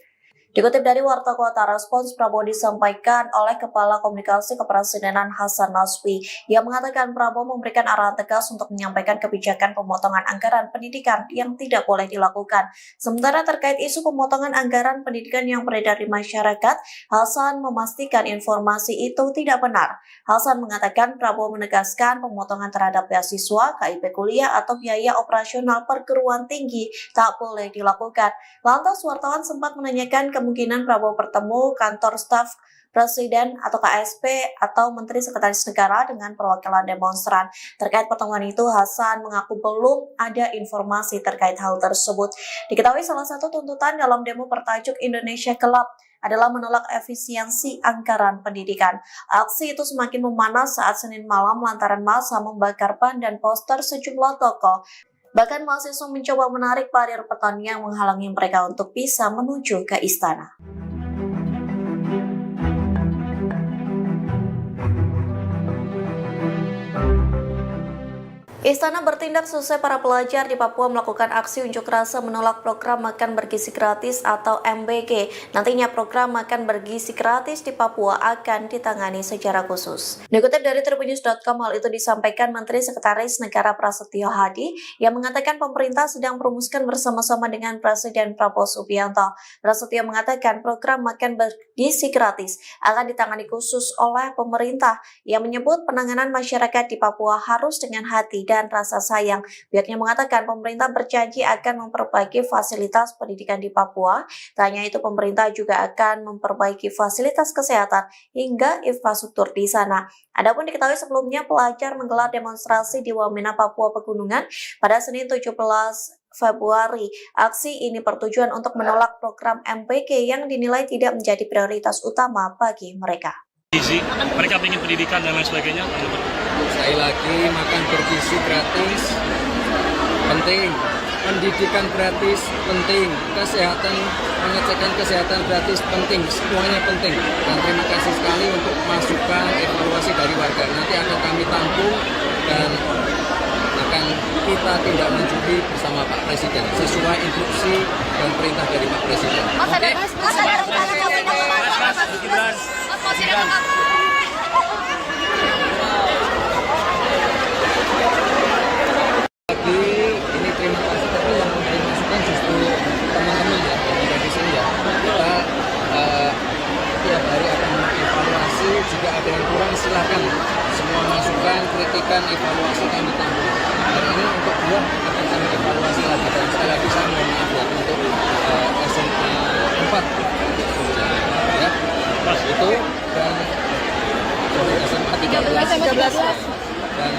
Dikutip dari Warta Kota, respons Prabowo disampaikan oleh Kepala Komunikasi Kepresidenan Hasan Nasbi yang mengatakan Prabowo memberikan arahan tegas untuk menyampaikan kebijakan pemotongan anggaran pendidikan yang tidak boleh dilakukan. Sementara terkait isu pemotongan anggaran pendidikan yang beredar di masyarakat, Hasan memastikan informasi itu tidak benar. Hasan mengatakan Prabowo menegaskan pemotongan terhadap beasiswa, KIP kuliah atau biaya operasional perguruan tinggi tak boleh dilakukan. Lantas wartawan sempat menanyakan kemungkinan Prabowo bertemu kantor staf Presiden atau KSP atau Menteri Sekretaris Negara dengan perwakilan demonstran. Terkait pertemuan itu, Hasan mengaku belum ada informasi terkait hal tersebut. Diketahui salah satu tuntutan dalam demo bertajuk Indonesia Gelap adalah menolak efisiensi anggaran pendidikan. Aksi itu semakin memanas saat Senin malam lantaran massa membakar ban dan poster sejumlah toko. Bahkan mahasiswa mencoba menarik parir petani yang menghalangi mereka untuk bisa menuju ke istana. Istana bertindak sesuai para pelajar di Papua melakukan aksi unjuk rasa menolak program makan bergizi gratis atau MBG. Nantinya program makan bergizi gratis di Papua akan ditangani secara khusus. Dikutip dari tribunnews.com, hal itu disampaikan Menteri Sekretaris Negara Prasetyo Hadi yang mengatakan pemerintah sedang merumuskan bersama-sama dengan Presiden Prabowo Subianto. Prasetyo mengatakan program makan bergizi gratis akan ditangani khusus oleh pemerintah yang menyebut penanganan masyarakat di Papua harus dengan hati dan rasa sayang. Pihaknya mengatakan pemerintah berjanji akan memperbaiki fasilitas pendidikan di Papua. Tak hanya itu, pemerintah juga akan memperbaiki fasilitas kesehatan hingga infrastruktur di sana. Adapun diketahui sebelumnya pelajar menggelar demonstrasi di Wamena, Papua Pegunungan pada Senin 17 Februari. Aksi ini bertujuan untuk menolak program MPK yang dinilai tidak menjadi prioritas utama bagi mereka. Mereka ingin pendidikan dan lain sebagainya. Sekali lagi, makan bergizi gratis penting, pendidikan gratis penting, kesehatan, pengecekan kesehatan gratis penting, semuanya penting. Dan terima kasih sekali untuk masukan evaluasi dari warga. Nanti akan kami tampung dan akan kita tindak lanjuti bersama Pak Presiden sesuai instruksi dan perintah dari Pak Presiden. Ini terima kasih, tapi yang memberi masukan justru teman-teman ya, yang di sini ya. Kita tiap hari akan mengevaluasi, jika ada yang kurang silakan. Semua masukan, kritikan, evaluasi kami tampung. Hari ini untuk dua akan kami evaluasi lagi, dan sekali lagi saya mohon maaf ya untuk SMA 4 ya, itu dan SMA 13 dan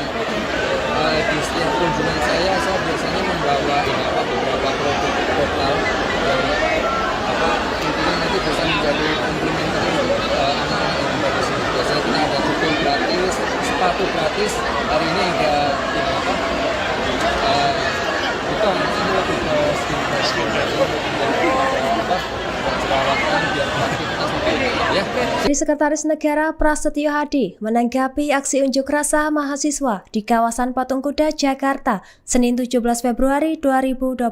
di setiap kunjungan saya biasanya membawa beberapa produk lokal dan intinya nanti bisa menjadi komplementer untuk anak-anak yang ada di sini. Biasanya kita ada buku gratis, sepatu gratis. Hari ini ada bukan, ini lebih ke skincare jerawatan biar aktivitas ya. Dari Sekretaris Negara Prasetyo Hadi menanggapi aksi unjuk rasa mahasiswa di kawasan Patung Kuda, Jakarta, Senin 17 Februari 2025.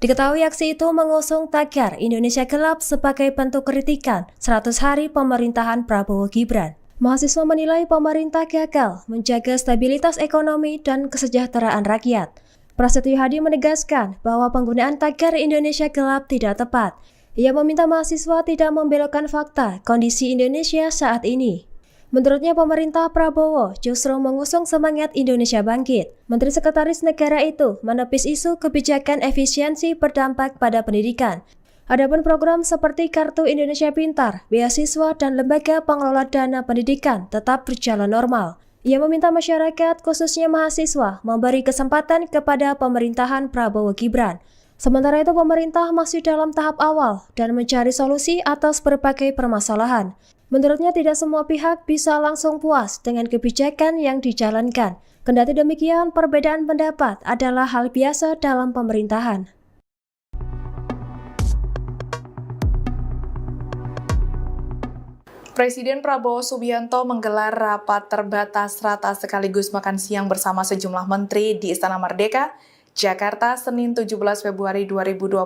Diketahui aksi itu mengusung tagar Indonesia Gelap sebagai bentuk kritikan 100 hari pemerintahan Prabowo Gibran. Mahasiswa menilai pemerintah gagal menjaga stabilitas ekonomi dan kesejahteraan rakyat. Prasetyo Hadi menegaskan bahwa penggunaan tagar Indonesia Gelap tidak tepat. Ia meminta mahasiswa tidak membelokkan fakta kondisi Indonesia saat ini. Menurutnya pemerintah Prabowo justru mengusung semangat Indonesia Bangkit. Menteri Sekretaris Negara itu menepis isu kebijakan efisiensi berdampak pada pendidikan. Adapun program seperti Kartu Indonesia Pintar, beasiswa, dan lembaga pengelola dana pendidikan tetap berjalan normal. Ia meminta masyarakat, khususnya mahasiswa, memberi kesempatan kepada pemerintahan Prabowo Gibran. Sementara itu pemerintah masih dalam tahap awal dan mencari solusi atas berbagai permasalahan. Menurutnya tidak semua pihak bisa langsung puas dengan kebijakan yang dijalankan. Kendati demikian, perbedaan pendapat adalah hal biasa dalam pemerintahan. Presiden Prabowo Subianto menggelar rapat terbatas rata sekaligus makan siang bersama sejumlah menteri di Istana Merdeka, Jakarta, Senin 17 Februari 2025.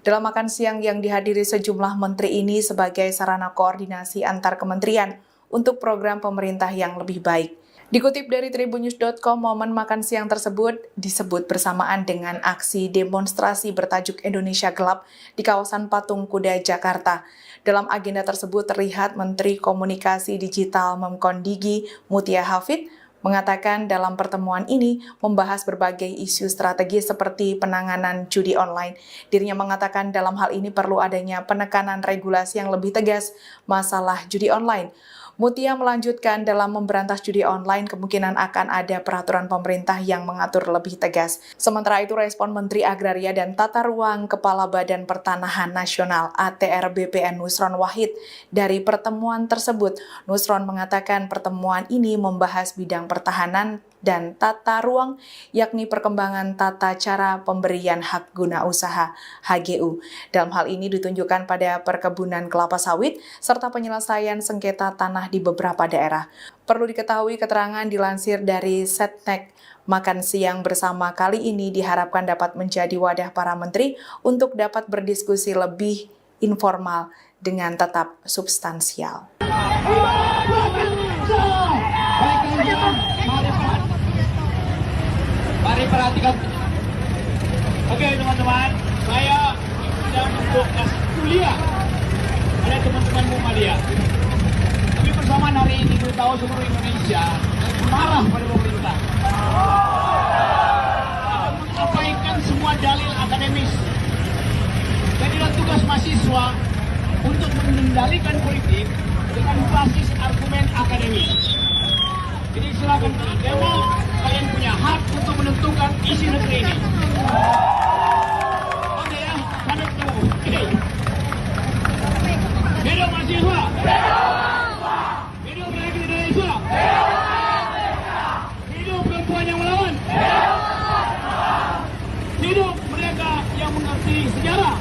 Dalam makan siang yang dihadiri sejumlah menteri ini sebagai sarana koordinasi antar kementerian untuk program pemerintah yang lebih baik. Dikutip dari tribunnews.com, momen makan siang tersebut disebut bersamaan dengan aksi demonstrasi bertajuk Indonesia Gelap di kawasan Patung Kuda, Jakarta. Dalam agenda tersebut terlihat Menteri Komunikasi Digital Memkondigi Mutia Hafid mengatakan dalam pertemuan ini membahas berbagai isu strategis seperti penanganan judi online. Dirinya mengatakan dalam hal ini perlu adanya penekanan regulasi yang lebih tegas masalah judi online. Mutia melanjutkan dalam memberantas judi online kemungkinan akan ada peraturan pemerintah yang mengatur lebih tegas. Sementara itu respon Menteri Agraria dan Tata Ruang Kepala Badan Pertanahan Nasional ATR BPN Nusron Wahid dari pertemuan tersebut. Nusron mengatakan pertemuan ini membahas bidang pertahanan dan tata ruang, yakni perkembangan tata cara pemberian hak guna usaha HGU. Dalam hal ini ditunjukkan pada perkebunan kelapa sawit serta penyelesaian sengketa tanah di beberapa daerah. Perlu diketahui keterangan dilansir dari Setnek, makan siang bersama kali ini diharapkan dapat menjadi wadah para menteri untuk dapat berdiskusi lebih informal dengan tetap substansial. Mari perhatikan. Oke teman-teman, saya sedang untuk kasih kuliah pada teman-teman Muhammadiyah. Tapi persamaan hari ini beritahu seluruh Indonesia marah pada pemerintah. Mengabaikan semua dalil akademis. Jadilah tugas mahasiswa untuk mengendalikan politik dengan basis argumen akademis. Jadi silakan demo, kalian punya hak untuk menentukan isi negeri ini. Oke ya, sampai ketemu. Hidup mahasiswa. Hidup rakyat Indonesia. Hidup perempuan yang melawan. Hidup mereka yang mengerti sejarah.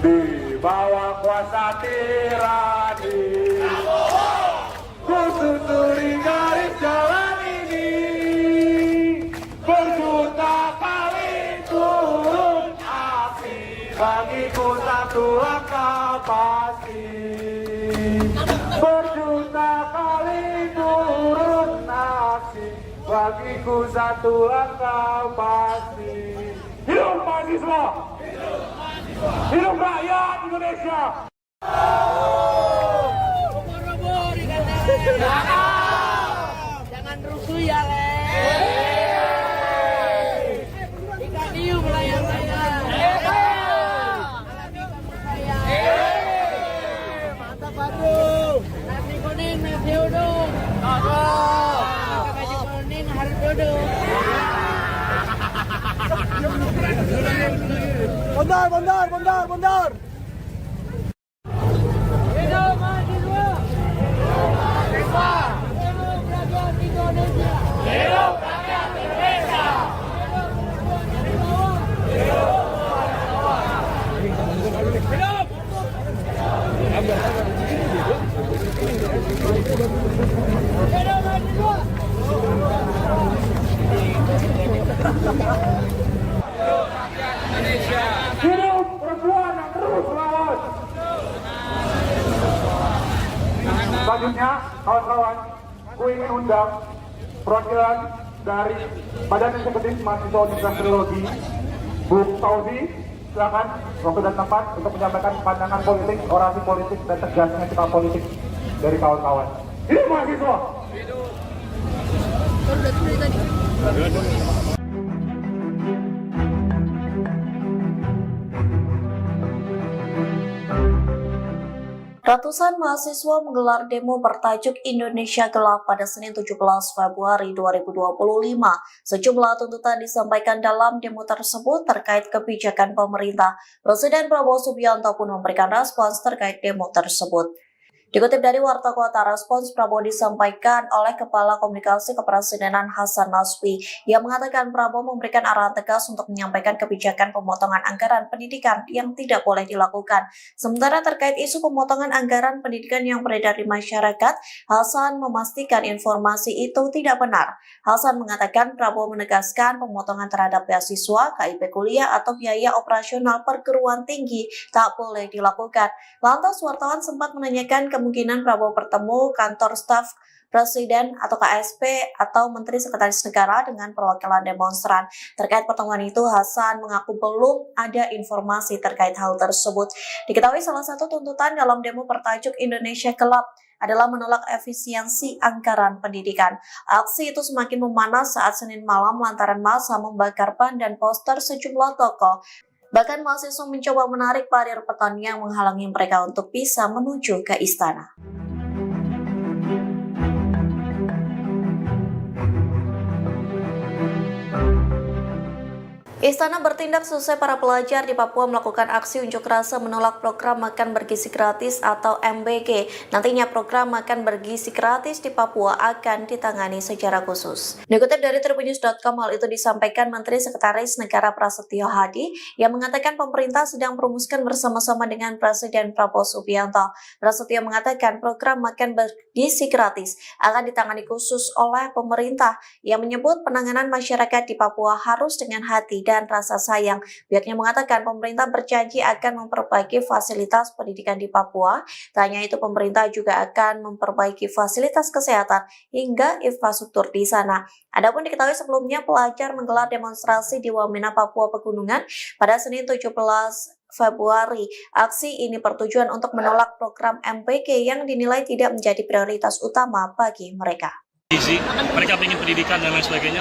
Di bawah kuasa tirani, ku susuri garis jalan ini, berjuta kali turun aksi, bagiku satu langkah pasti. Berjuta kali turun aksi, bagiku satu langkah pasti. Hidup mahasiswa! Hidup rakyat Indonesia! Robo dikatakan. Jangan rusuh ya, Le. Ikan hiu melayang-layang. Mantap, aduh. Nasi kuning, nasi uduk. Pakai baju kuning, harus duduk. Bondar. Hidup mahasiswa. Hidup rakyat Indonesia. Hidup rakyat Indonesia. Hidup perempuan yang terus melawan. Selanjutnya, kawan-kawan, ku ingin undang perwakilan dari Badan Eksekutif Mahasiswa Universitas Teknologi, Bu Fauzi. Silakan waktu dan tempat untuk menyampaikan pandangan politik, orasi politik, dan tegasnya sikap politik dari kawan-kawan. Hidup mahasiswa! Hidup! Ratusan mahasiswa menggelar demo bertajuk Indonesia Gelap pada Senin 17 Februari 2025. Sejumlah tuntutan disampaikan dalam demo tersebut terkait kebijakan pemerintah. Presiden Prabowo Subianto pun memberikan respons terkait demo tersebut. Dikutip dari Warta Kota, respons Prabowo disampaikan oleh Kepala Komunikasi Kepresidenan Hasan Nasbi yang mengatakan Prabowo memberikan arahan tegas untuk menyampaikan kebijakan pemotongan anggaran pendidikan yang tidak boleh dilakukan. Sementara terkait isu pemotongan anggaran pendidikan yang beredar di masyarakat, Hasan memastikan informasi itu tidak benar. Hasan mengatakan Prabowo menegaskan pemotongan terhadap beasiswa, KIP kuliah atau biaya operasional perguruan tinggi tak boleh dilakukan. Lantas wartawan sempat menanyakan kemungkinan Prabowo bertemu kantor staf Presiden atau KSP atau Menteri Sekretaris Negara dengan perwakilan demonstran. Terkait pertemuan itu, Hasan mengaku belum ada informasi terkait hal tersebut. Diketahui salah satu tuntutan dalam demo bertajuk Indonesia Gelap adalah menolak efisiensi anggaran pendidikan. Aksi itu semakin memanas saat Senin malam lantaran massa membakar ban dan poster sejumlah tokoh. Bahkan mahasiswa mencoba menarik parir petani yang menghalangi mereka untuk bisa menuju ke istana. Istana bertindak sesuai para pelajar di Papua melakukan aksi unjuk rasa menolak program makan bergizi gratis atau MBG. Nantinya program makan bergizi gratis di Papua akan ditangani secara khusus. Dikutip dari tribunnews.com, hal itu disampaikan Menteri Sekretaris Negara Prasetyo Hadi yang mengatakan pemerintah sedang merumuskan bersama-sama dengan Presiden Prabowo Subianto. Prasetyo mengatakan program makan bergizi gratis akan ditangani khusus oleh pemerintah yang menyebut penanganan masyarakat di Papua harus dengan hati dan rasa sayang. Pihaknya mengatakan pemerintah berjanji akan memperbaiki fasilitas pendidikan di Papua. Tak hanya itu, pemerintah juga akan memperbaiki fasilitas kesehatan hingga infrastruktur di sana. Adapun diketahui sebelumnya pelajar menggelar demonstrasi di Wamena, Papua Pegunungan pada Senin 17 Februari. Aksi ini bertujuan untuk menolak program MBG yang dinilai tidak menjadi prioritas utama bagi mereka. Mereka ingin pendidikan dan lain sebagainya.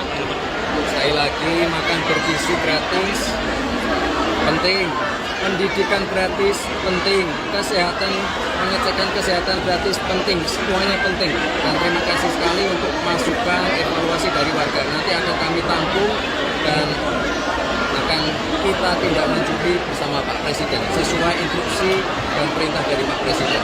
Sekali lagi, makan bergizi gratis penting, pendidikan gratis penting, kesehatan, pengecekan kesehatan gratis penting, semuanya penting. Dan terima kasih sekali untuk masukan evaluasi dari warga. Nanti akan kami tampung dan akan kita tindak lanjuti bersama Pak Presiden sesuai instruksi dan perintah dari Pak Presiden.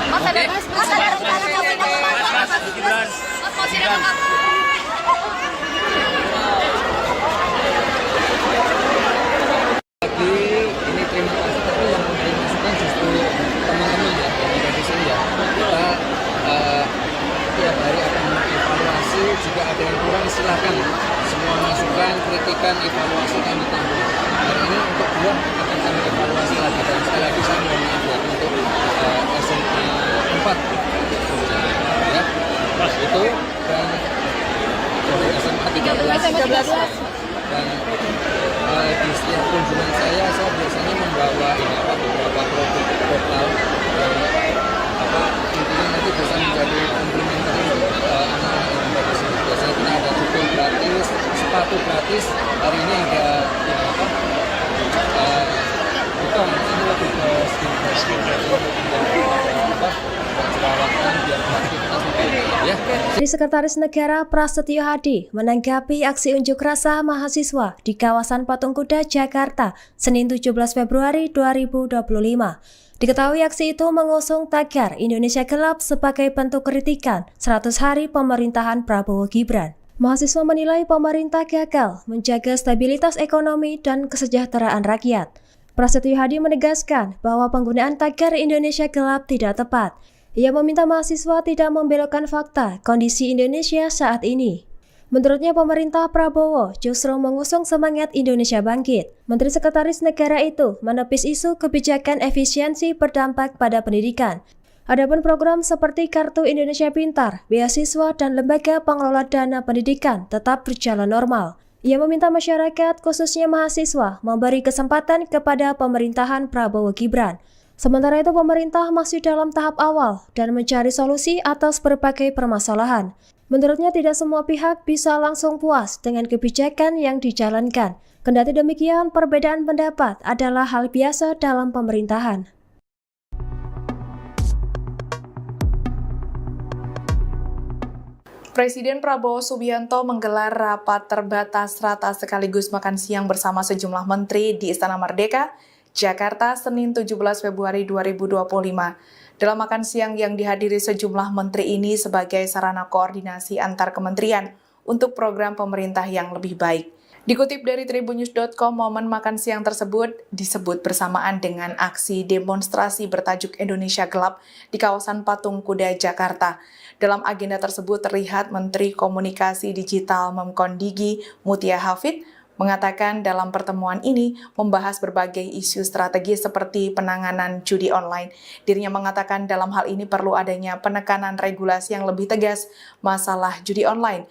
Ini terima kasih, tapi yang memberi masukan justru teman-teman ya yang di sini ya. Kita tiap hari akan mengevaluasi, jika ada yang kurang silakan semua masukan, kritikan, evaluasi kami tampung. Hari ini untuk dua akan kami evaluasi lagi, dan sekali lagi saya mohon maaf ya untuk SMA 4 ya itu, dan SMA 13 dan di setiap kunjungan saya biasanya membawa beberapa produk lokal intinya nanti bisa menjadi komplementer anak-anak yang ada di sini. Biasanya kita ada buku gratis, sepatu gratis. Hari ini ada bukan, ini lebih ke skincare jerawatan biar aktivitas lebih ya. Dari Sekretaris Negara Prasetyo Hadi menanggapi aksi unjuk rasa mahasiswa di kawasan Patung Kuda, Jakarta, Senin 17 Februari 2025. Diketahui aksi itu mengusung tagar Indonesia Gelap sebagai bentuk kritikan 100 hari pemerintahan Prabowo Gibran. Mahasiswa menilai pemerintah gagal menjaga stabilitas ekonomi dan kesejahteraan rakyat. Prasetyo Hadi menegaskan bahwa penggunaan tagar Indonesia Gelap tidak tepat. Ia meminta mahasiswa tidak membelokkan fakta kondisi Indonesia saat ini. Menurutnya pemerintah Prabowo justru mengusung semangat Indonesia bangkit. Menteri Sekretaris Negara itu menepis isu kebijakan efisiensi berdampak pada pendidikan. Adapun program seperti Kartu Indonesia Pintar, beasiswa dan lembaga pengelola dana pendidikan tetap berjalan normal. Ia meminta masyarakat khususnya mahasiswa memberi kesempatan kepada pemerintahan Prabowo Gibran. Sementara itu pemerintah masih dalam tahap awal dan mencari solusi atas berbagai permasalahan. Menurutnya tidak semua pihak bisa langsung puas dengan kebijakan yang dijalankan. Kendati demikian, perbedaan pendapat adalah hal biasa dalam pemerintahan. Presiden Prabowo Subianto menggelar rapat terbatas rata sekaligus makan siang bersama sejumlah menteri di Istana Merdeka, Jakarta, Senin 17 Februari 2025. Dalam makan siang yang dihadiri sejumlah menteri ini sebagai sarana koordinasi antar kementerian untuk program pemerintah yang lebih baik. Dikutip dari tribunnews.com, momen makan siang tersebut disebut bersamaan dengan aksi demonstrasi bertajuk Indonesia Gelap di kawasan Patung Kuda, Jakarta. Dalam agenda tersebut terlihat Menteri Komunikasi Digital Memkondigi Mutia Hafid mengatakan dalam pertemuan ini membahas berbagai isu strategis seperti penanganan judi online. Dirinya mengatakan dalam hal ini perlu adanya penekanan regulasi yang lebih tegas masalah judi online.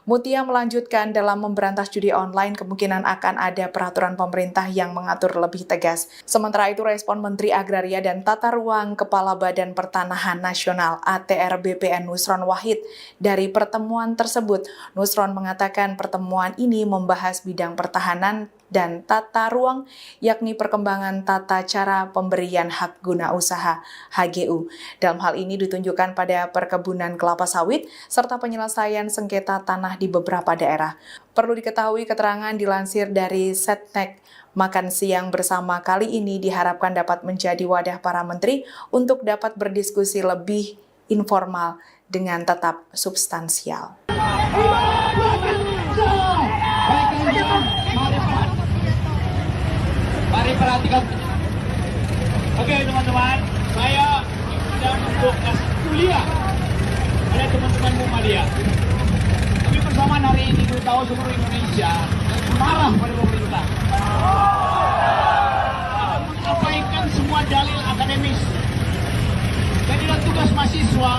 Mutia melanjutkan dalam memberantas judi online kemungkinan akan ada peraturan pemerintah yang mengatur lebih tegas. Sementara itu respon Menteri Agraria dan Tata Ruang Kepala Badan Pertanahan Nasional ATR BPN Nusron Wahid dari pertemuan tersebut. Nusron mengatakan pertemuan ini membahas bidang pertahanan dan tata ruang, yakni perkembangan tata cara pemberian hak guna usaha HGU. Dalam hal ini ditunjukkan pada perkebunan kelapa sawit serta penyelesaian sengketa tanah di beberapa daerah. Perlu diketahui keterangan dilansir dari Setnek, makan siang bersama kali ini diharapkan dapat menjadi wadah para menteri untuk dapat berdiskusi lebih informal dengan tetap substansial. Mari perhatikan. Oke teman-teman, saya sedang untuk kasih kuliah pada teman-teman Muhammadiyah. Kami bersamaan hari ini kita tahu seluruh Indonesia marah pada pemerintah. Mengabaikan semua dalil akademis. Jadi tugas mahasiswa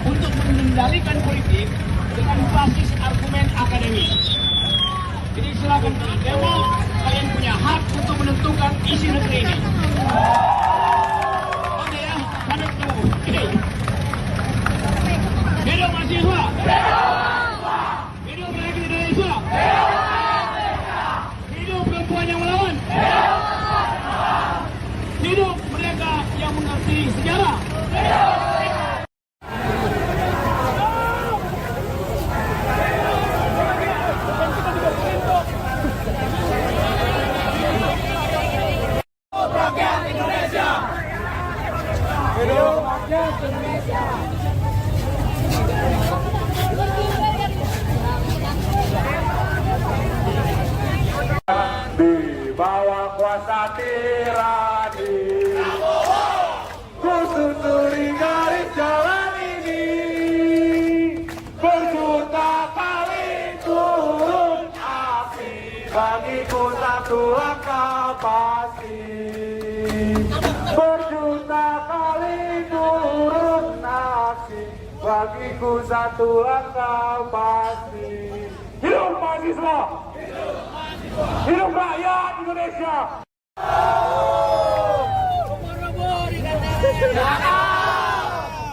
untuk mengendalikan politik dengan basis argumen akademis. Jadi silakan demo, kalian punya hak untuk menentukan isi negeri ini. Oke ya, sampai ketemu. Hidup mahasiswa. Hidup rakyat Indonesia. Hidup perempuan yang melawan. Hidup mereka yang mengerti sejarah. Di bawah kuasa tirani, ku susuri garis jalan ini, berjuta kali turun api, bagiku satu langkah pasti. Berjuta kali turun api, bagiku satu langkah pasti. Hidup mahasiswa! Hidup rakyat Indonesia!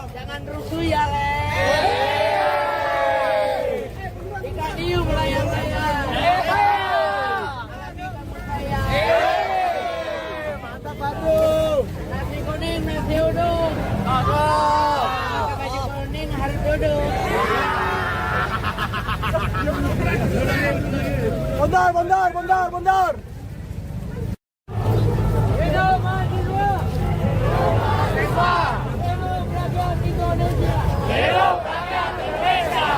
Jangan rusuh ya, Le. Ikan hiu melayang-layang. Mantap, Batu. Nasi kuning, nasi uduk. Pakai baju kuning, harus duduk. Bondar. Hidup mahasiswa. Hidup rakyat Indonesia. Hidup rakyat Indonesia.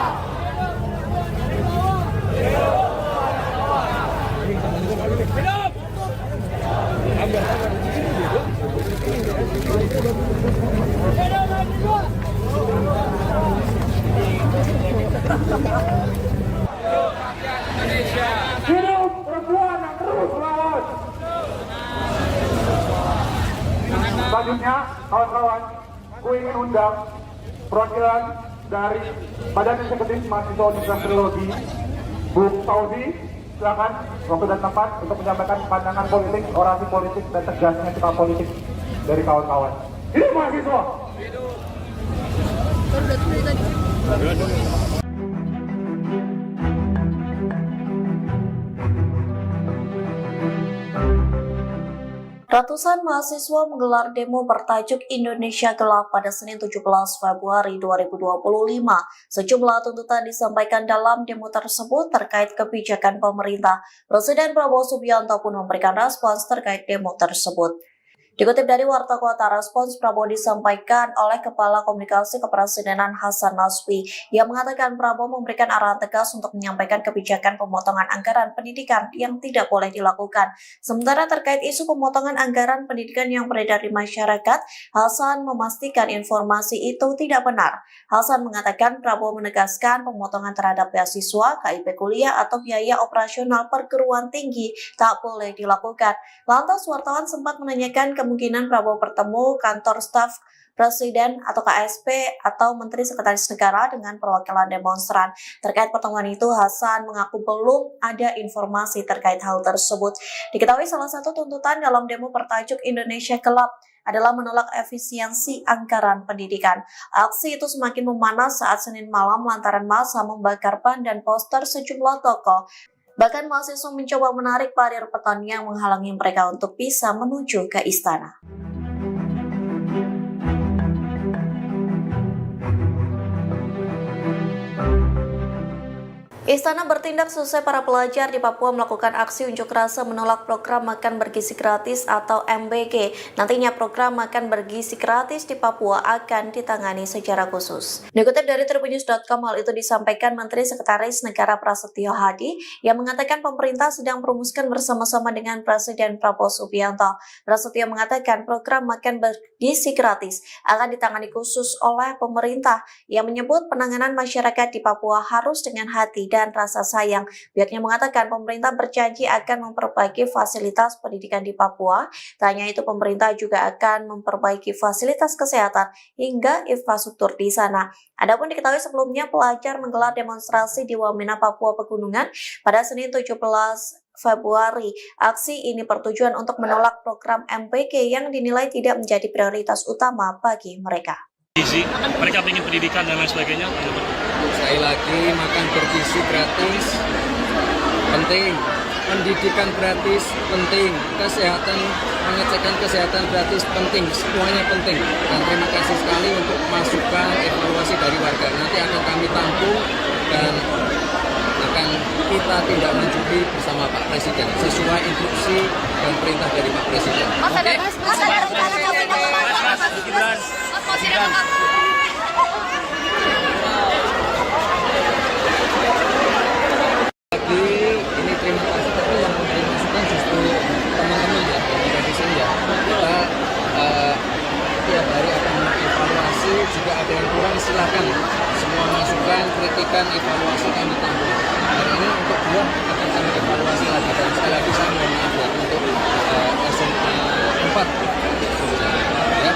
Hidup perempuan yang terus melawan. Selanjutnya, kawan-kawan, ku ingin undang perwakilan dari Badan Eksekutif Mahasiswa Universitas Teknologi, Bu Fauzi, silakan waktu dan tempat untuk menyampaikan pandangan politik, orasi politik, dan tegasnya sikap politik dari kawan-kawan. Hidup mahasiswa! Ratusan mahasiswa menggelar demo bertajuk Indonesia Gelap pada Senin 17 Februari 2025. Sejumlah tuntutan disampaikan dalam demo tersebut terkait kebijakan pemerintah. Presiden Prabowo Subianto pun memberikan respons terkait demo tersebut. Dikutip dari Warta Kota, respons Prabowo disampaikan oleh Kepala Komunikasi Kepresidenan Hasan Nasbi yang mengatakan Prabowo memberikan arahan tegas untuk menyampaikan kebijakan pemotongan anggaran pendidikan yang tidak boleh dilakukan. Sementara terkait isu pemotongan anggaran pendidikan yang beredar di masyarakat, Hasan memastikan informasi itu tidak benar. Hasan mengatakan Prabowo menegaskan pemotongan terhadap beasiswa, KIP kuliah atau biaya operasional perguruan tinggi tak boleh dilakukan. Lantas wartawan sempat menanyakan kemungkinan Prabowo bertemu kantor staf Presiden atau KSP atau Menteri Sekretaris Negara dengan perwakilan demonstran. Terkait pertemuan itu, Hasan mengaku belum ada informasi terkait hal tersebut. Diketahui salah satu tuntutan dalam demo bertajuk Indonesia Gelap adalah menolak efisiensi anggaran pendidikan. Aksi itu semakin memanas saat Senin malam lantaran massa membakar ban dan poster sejumlah tokoh. Bahkan mahasiswa mencoba menarik parir petani yang menghalangi mereka untuk bisa menuju ke istana. Istana bertindak sesuai para pelajar di Papua melakukan aksi unjuk rasa menolak program makan bergizi gratis atau MBG. Nantinya program makan bergizi gratis di Papua akan ditangani secara khusus. Dikutip dari tribunnews.com, hal itu disampaikan Menteri Sekretaris Negara Prasetyo Hadi yang mengatakan pemerintah sedang merumuskan bersama-sama dengan Presiden Prabowo Subianto. Prasetyo mengatakan program makan bergizi gratis akan ditangani khusus oleh pemerintah yang menyebut penanganan masyarakat di Papua harus dengan hati dan rasa sayang. Pihaknya mengatakan pemerintah berjanji akan memperbaiki fasilitas pendidikan di Papua. Tak hanya itu, pemerintah juga akan memperbaiki fasilitas kesehatan hingga infrastruktur di sana. Adapun diketahui sebelumnya pelajar menggelar demonstrasi di Wamena, Papua Pegunungan pada Senin 17 Februari. Aksi ini bertujuan untuk menolak program MBG yang dinilai tidak menjadi prioritas utama bagi mereka. Mereka ingin pendidikan dan lain sebagainya. Sekali lagi, makan bergizi gratis penting, pendidikan gratis penting, kesehatan, pengecekan kesehatan gratis penting, semuanya penting. Dan terima kasih sekali untuk masukan evaluasi dari warga. Nanti akan kami tampung dan akan kita tindak lanjuti bersama Pak Presiden sesuai instruksi dan perintah dari Pak Presiden. Ini terima kasih, tapi yang memberi masukan justru teman-teman ya dari sini ya. Kita tiap hari akan mengevaluasi, jika ada yang kurang silahkan semua masukan, kritikan, evaluasi kami tampung. Hari ini untuk buah akan kami evaluasi lagi, dan sekali lagi saya mohon maaf ya untuk SMA 4 ya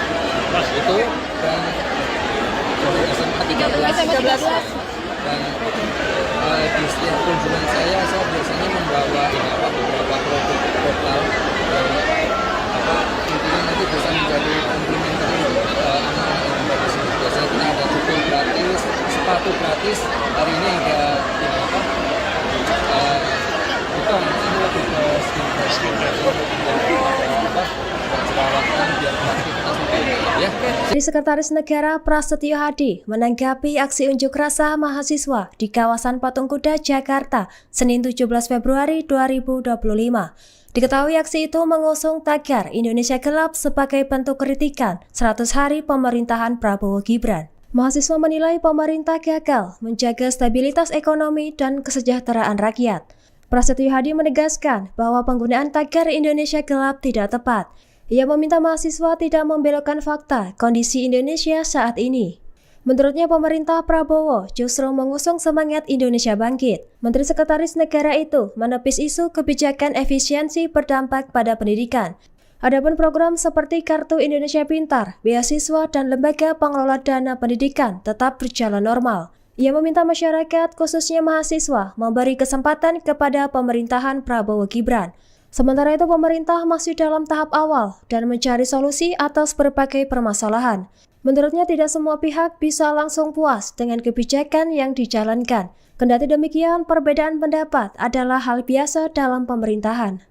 itu, dan SMA 13 dan di setiap kunjungan saya biasanya membawa beberapa produk lokal dan intinya nanti bisa menjadi komplementer anak-anak yang ada di sini. Biasanya kita ada buku gratis, sepatu gratis. Hari ini ada bukan, ini lebih ke skincare jerawatan biar aktivitas lebih ya. Dari Sekretaris Negara Prasetyo Hadi menanggapi aksi unjuk rasa mahasiswa di kawasan Patung Kuda, Jakarta, Senin 17 Februari 2025. Diketahui aksi itu mengusung tagar Indonesia Gelap sebagai bentuk kritikan 100 hari pemerintahan Prabowo Gibran. Mahasiswa menilai pemerintah gagal menjaga stabilitas ekonomi dan kesejahteraan rakyat. Prasetyo Hadi menegaskan bahwa penggunaan tagar Indonesia Gelap tidak tepat. Ia meminta mahasiswa tidak membelokkan fakta kondisi Indonesia saat ini. Menurutnya pemerintah Prabowo justru mengusung semangat Indonesia Bangkit. Menteri Sekretaris Negara itu menepis isu kebijakan efisiensi berdampak pada pendidikan. Adapun program seperti Kartu Indonesia Pintar, beasiswa, dan lembaga pengelola dana pendidikan tetap berjalan normal. Ia meminta masyarakat, khususnya mahasiswa, memberi kesempatan kepada pemerintahan Prabowo Gibran. Sementara itu pemerintah masih dalam tahap awal dan mencari solusi atas berbagai permasalahan. Menurutnya tidak semua pihak bisa langsung puas dengan kebijakan yang dijalankan. Kendati demikian, perbedaan pendapat adalah hal biasa dalam pemerintahan.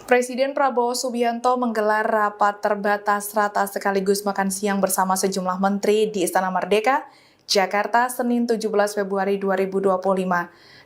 Presiden Prabowo Subianto menggelar rapat terbatas rata sekaligus makan siang bersama sejumlah menteri di Istana Merdeka, Jakarta, Senin 17 Februari 2025.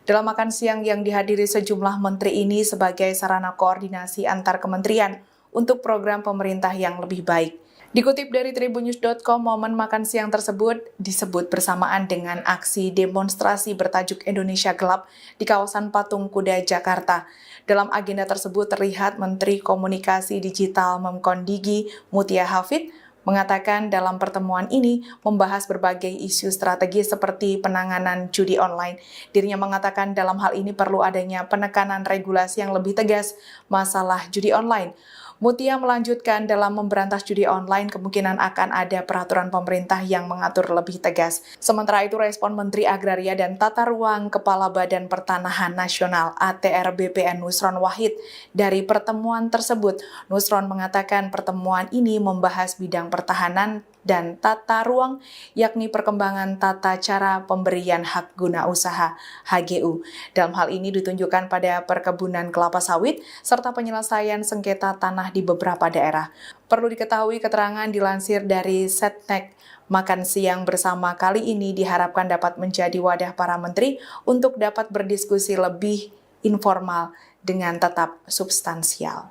Dalam makan siang yang dihadiri sejumlah menteri ini sebagai sarana koordinasi antar kementerian untuk program pemerintah yang lebih baik. Dikutip dari tribunnews.com, momen makan siang tersebut disebut bersamaan dengan aksi demonstrasi bertajuk Indonesia Gelap di kawasan Patung Kuda, Jakarta. Dalam agenda tersebut terlihat Menteri Komunikasi Digital Memkondigi Mutia Hafid mengatakan dalam pertemuan ini membahas berbagai isu strategis seperti penanganan judi online. Dirinya mengatakan dalam hal ini perlu adanya penekanan regulasi yang lebih tegas masalah judi online. Mutia melanjutkan dalam memberantas judi online kemungkinan akan ada peraturan pemerintah yang mengatur lebih tegas. Sementara itu respon Menteri Agraria dan Tata Ruang Kepala Badan Pertanahan Nasional ATR BPN Nusron Wahid dari pertemuan tersebut. Nusron mengatakan pertemuan ini membahas bidang pertahanan dan tata ruang, yakni perkembangan tata cara pemberian hak guna usaha HGU. Dalam hal ini ditunjukkan pada perkebunan kelapa sawit serta penyelesaian sengketa tanah di beberapa daerah. Perlu diketahui keterangan dilansir dari Setnek, makan siang bersama kali ini diharapkan dapat menjadi wadah para menteri untuk dapat berdiskusi lebih informal dengan tetap substansial.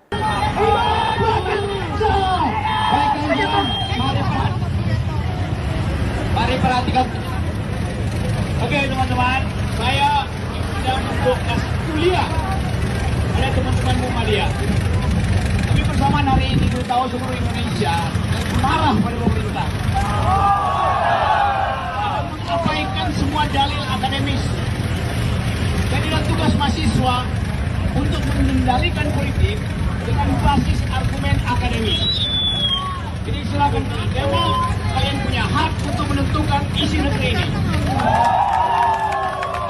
Mari perhatikan. Oke teman-teman, saya sedang untuk kasih kuliah pada teman-teman Muhammadiyah. Kami bersamaan hari ini tahu seluruh Indonesia marah pada pemerintah. Mengabaikan semua dalil akademis. Jadi tugas mahasiswa untuk mengendalikan politik dengan basis argumen akademis. Jadi silakan demo, kalian punya hak untuk menentukan isi negeri ini.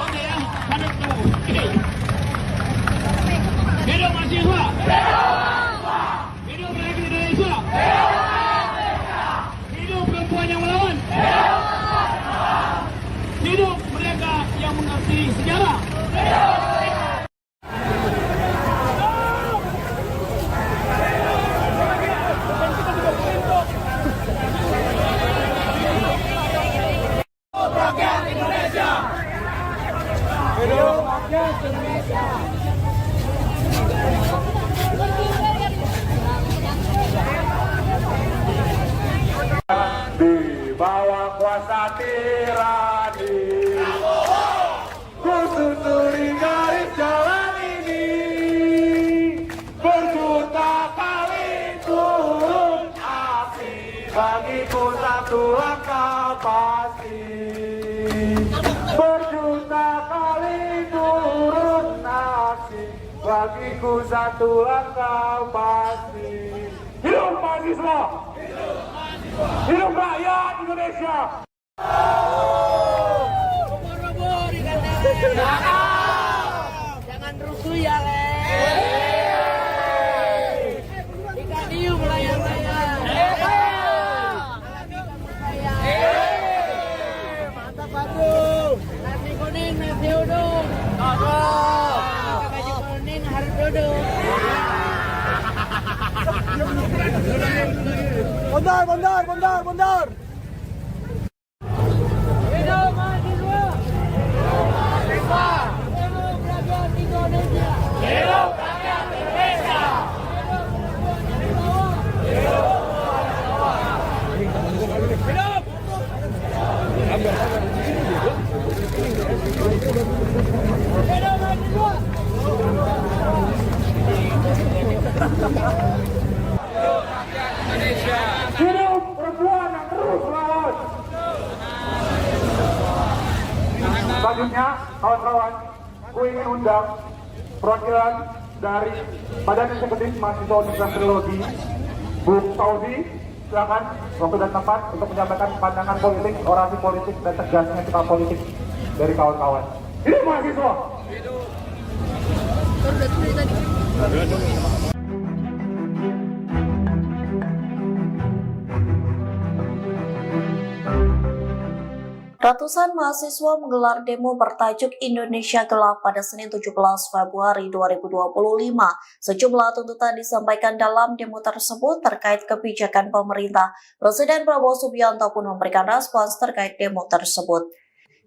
Oke ya, padat dulu. Hidup mahasiswa. Hidup Republik Indonesia. Hidup perempuan yang melawan. Hidup mereka yang mengerti sejarah. Di bawah kuasa tirani, ku susuri garis jalan ini, berjuta kali turun aksi, bagiku satu langkah pasti. Berjuta kali turun aksi, bagiku satu langkah pasti. Hidup mahasiswa! Hidup rakyat Indonesia! Ubur-ubur dikatakan. Jangan rusuh ya, Le. Ikan hiu melayang-layang. Mantap, Bandung. Nasi kuning, nasi uduk. Pakai baju kuning harus duduk. Bondar. Hidup mahasiswa. Hidup rakyat Indonesia. Hidup rakyat Indonesia. Hidup perempuan yang terus melawan. Selanjutnya, kawan-kawan, ku ingin undang perwakilan dari Badan Eksekutif Mahasiswa Universitas Teknologi, Bu Fauzi. Silakan waktu dan tempat untuk menyampaikan pandangan politik, orasi politik, dan tegasnya sikap politik dari kawan-kawan. Hidup mahasiswa! Ratusan mahasiswa menggelar demo bertajuk Indonesia Gelap pada Senin 17 Februari 2025. Sejumlah tuntutan disampaikan dalam demo tersebut terkait kebijakan pemerintah. Presiden Prabowo Subianto pun memberikan respons terkait demo tersebut.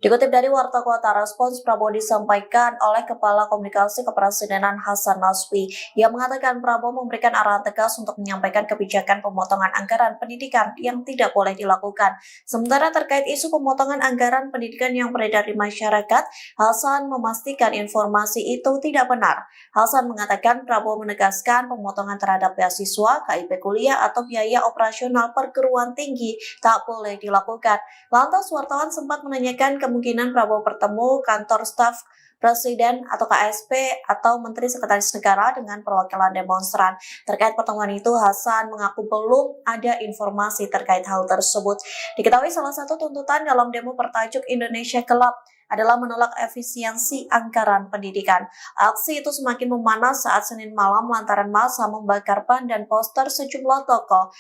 Dikutip dari Warta Kota, respons Prabowo disampaikan oleh Kepala Komunikasi Kepresidenan Hasan Nasbi yang mengatakan Prabowo memberikan arahan tegas untuk menyampaikan kebijakan pemotongan anggaran pendidikan yang tidak boleh dilakukan. Sementara terkait isu pemotongan anggaran pendidikan yang beredar di masyarakat, Hasan memastikan informasi itu tidak benar. Hasan mengatakan Prabowo menegaskan pemotongan terhadap beasiswa, KIP kuliah atau biaya operasional perguruan tinggi tak boleh dilakukan. Lantas wartawan sempat menanyakan kemungkinan Prabowo bertemu kantor staf Presiden atau KSP atau Menteri Sekretaris Negara dengan perwakilan demonstran. Terkait pertemuan itu, Hasan mengaku belum ada informasi terkait hal tersebut. Diketahui salah satu tuntutan dalam demo bertajuk Indonesia Gelap adalah menolak efisiensi anggaran pendidikan. Aksi itu semakin memanas saat Senin malam lantaran massa membakar ban dan poster sejumlah toko.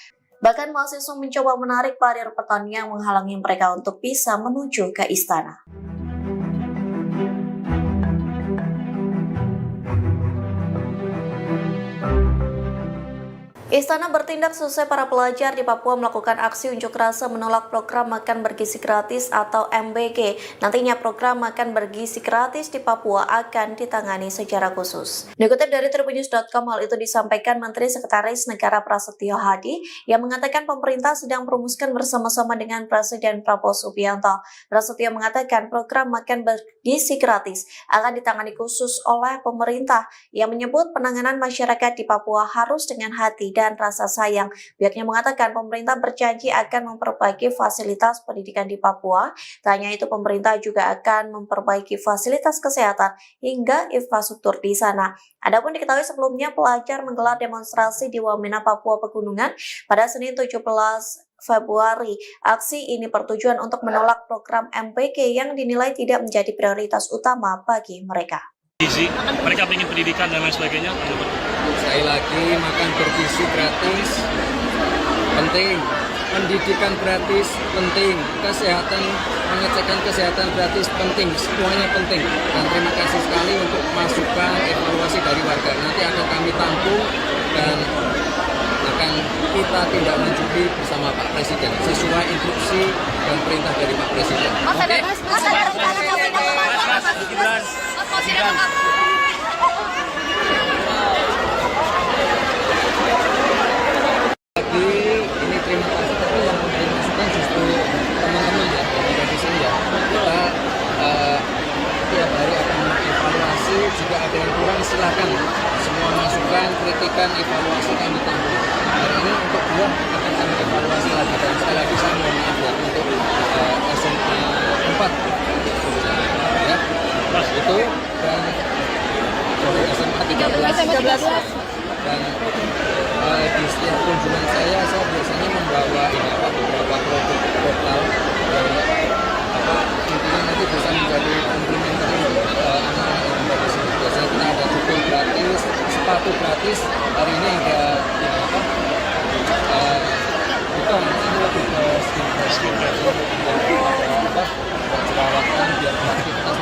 Bahkan mahasiswa mencoba menarik parir petani yang menghalangi mereka untuk bisa menuju ke istana. Istana bertindak sesuai para pelajar di Papua melakukan aksi unjuk rasa menolak program makan bergizi gratis atau MBG. Nantinya program makan bergizi gratis di Papua akan ditangani secara khusus. Dikutip dari tribunnews.com, hal itu disampaikan Menteri Sekretaris Negara Prasetyo Hadi yang mengatakan pemerintah sedang merumuskan bersama-sama dengan Presiden Prabowo Subianto. Prasetyo mengatakan program makan bergizi gratis akan ditangani khusus oleh pemerintah yang menyebut penanganan masyarakat di Papua harus dengan hati dan rasa sayang. Pihaknya mengatakan pemerintah berjanji akan memperbaiki fasilitas pendidikan di Papua. Tak hanya itu, pemerintah juga akan memperbaiki fasilitas kesehatan hingga infrastruktur di sana. Adapun diketahui sebelumnya pelajar menggelar demonstrasi di Wamena, Papua Pegunungan pada Senin 17 Februari. Aksi ini bertujuan untuk menolak program MBG yang dinilai tidak menjadi prioritas utama bagi mereka. Mereka ingin pendidikan dan lain sebagainya. Sekali lagi, makan bergizi gratis penting, pendidikan gratis penting, kesehatan, pengecekan kesehatan gratis penting, semuanya penting. Dan terima kasih sekali untuk masukan evaluasi dari warga. Nanti akan kami tampung dan akan kita tindak lanjuti bersama Pak Presiden sesuai instruksi dan perintah dari Pak Presiden. Ini terima kasih, tapi yang memberi masukan justru teman-teman ya, dari sini ya. Kita tiap hari akan mengevaluasi, jika ada yang kurang silakan. Semua masukan, kritikan, evaluasi kami tampung. Hari ini untuk dua akan kami evaluasi lagi, dan sekali lagi saya mohon maaf ya untuk SMA 4 ya, itu dan SMA 13 dan di setiap kunjungan saya biasanya membawa beberapa produk lokal yang intinya nanti bisa menjadi komplementer untuk anak-anak yang ada di sini. Biasanya kita ada buku gratis, sepatu gratis. Hari ini ada bukan, ini lebih ke skincare jerawatan biar aktivitas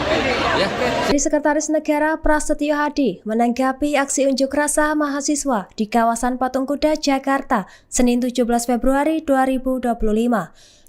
ya. Dari Sekretaris Negara Prasetyo Hadi menanggapi aksi unjuk rasa mahasiswa di kawasan Patung Kuda, Jakarta, Senin 17 Februari 2025.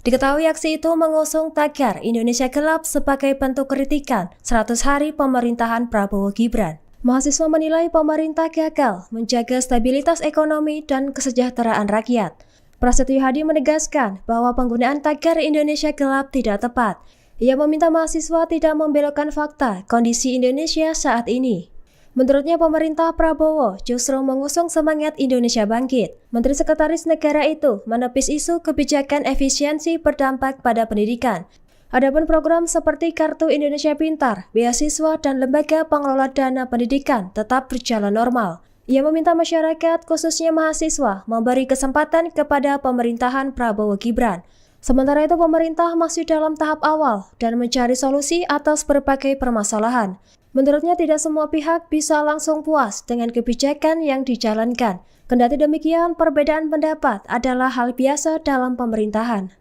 Diketahui aksi itu mengusung tagar Indonesia Gelap sebagai bentuk kritikan 100 hari pemerintahan Prabowo Gibran. Mahasiswa menilai pemerintah gagal menjaga stabilitas ekonomi dan kesejahteraan rakyat. Prasetyo Hadi menegaskan bahwa penggunaan tagar Indonesia Gelap tidak tepat. Ia meminta mahasiswa tidak membelokkan fakta kondisi Indonesia saat ini. Menurutnya pemerintah Prabowo justru mengusung semangat Indonesia Bangkit. Menteri Sekretaris Negara itu menepis isu kebijakan efisiensi berdampak pada pendidikan. Adapun program seperti Kartu Indonesia Pintar, beasiswa, dan lembaga pengelola dana pendidikan tetap berjalan normal. Ia meminta masyarakat, khususnya mahasiswa, memberi kesempatan kepada pemerintahan Prabowo Gibran. Sementara itu pemerintah masih dalam tahap awal dan mencari solusi atas berbagai permasalahan. Menurutnya tidak semua pihak bisa langsung puas dengan kebijakan yang dijalankan. Kendati demikian, perbedaan pendapat adalah hal biasa dalam pemerintahan.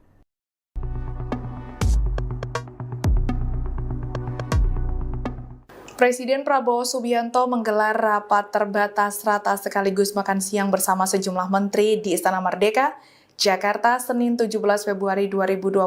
Presiden Prabowo Subianto menggelar rapat terbatas rata sekaligus makan siang bersama sejumlah menteri di Istana Merdeka, Jakarta, Senin 17 Februari 2025.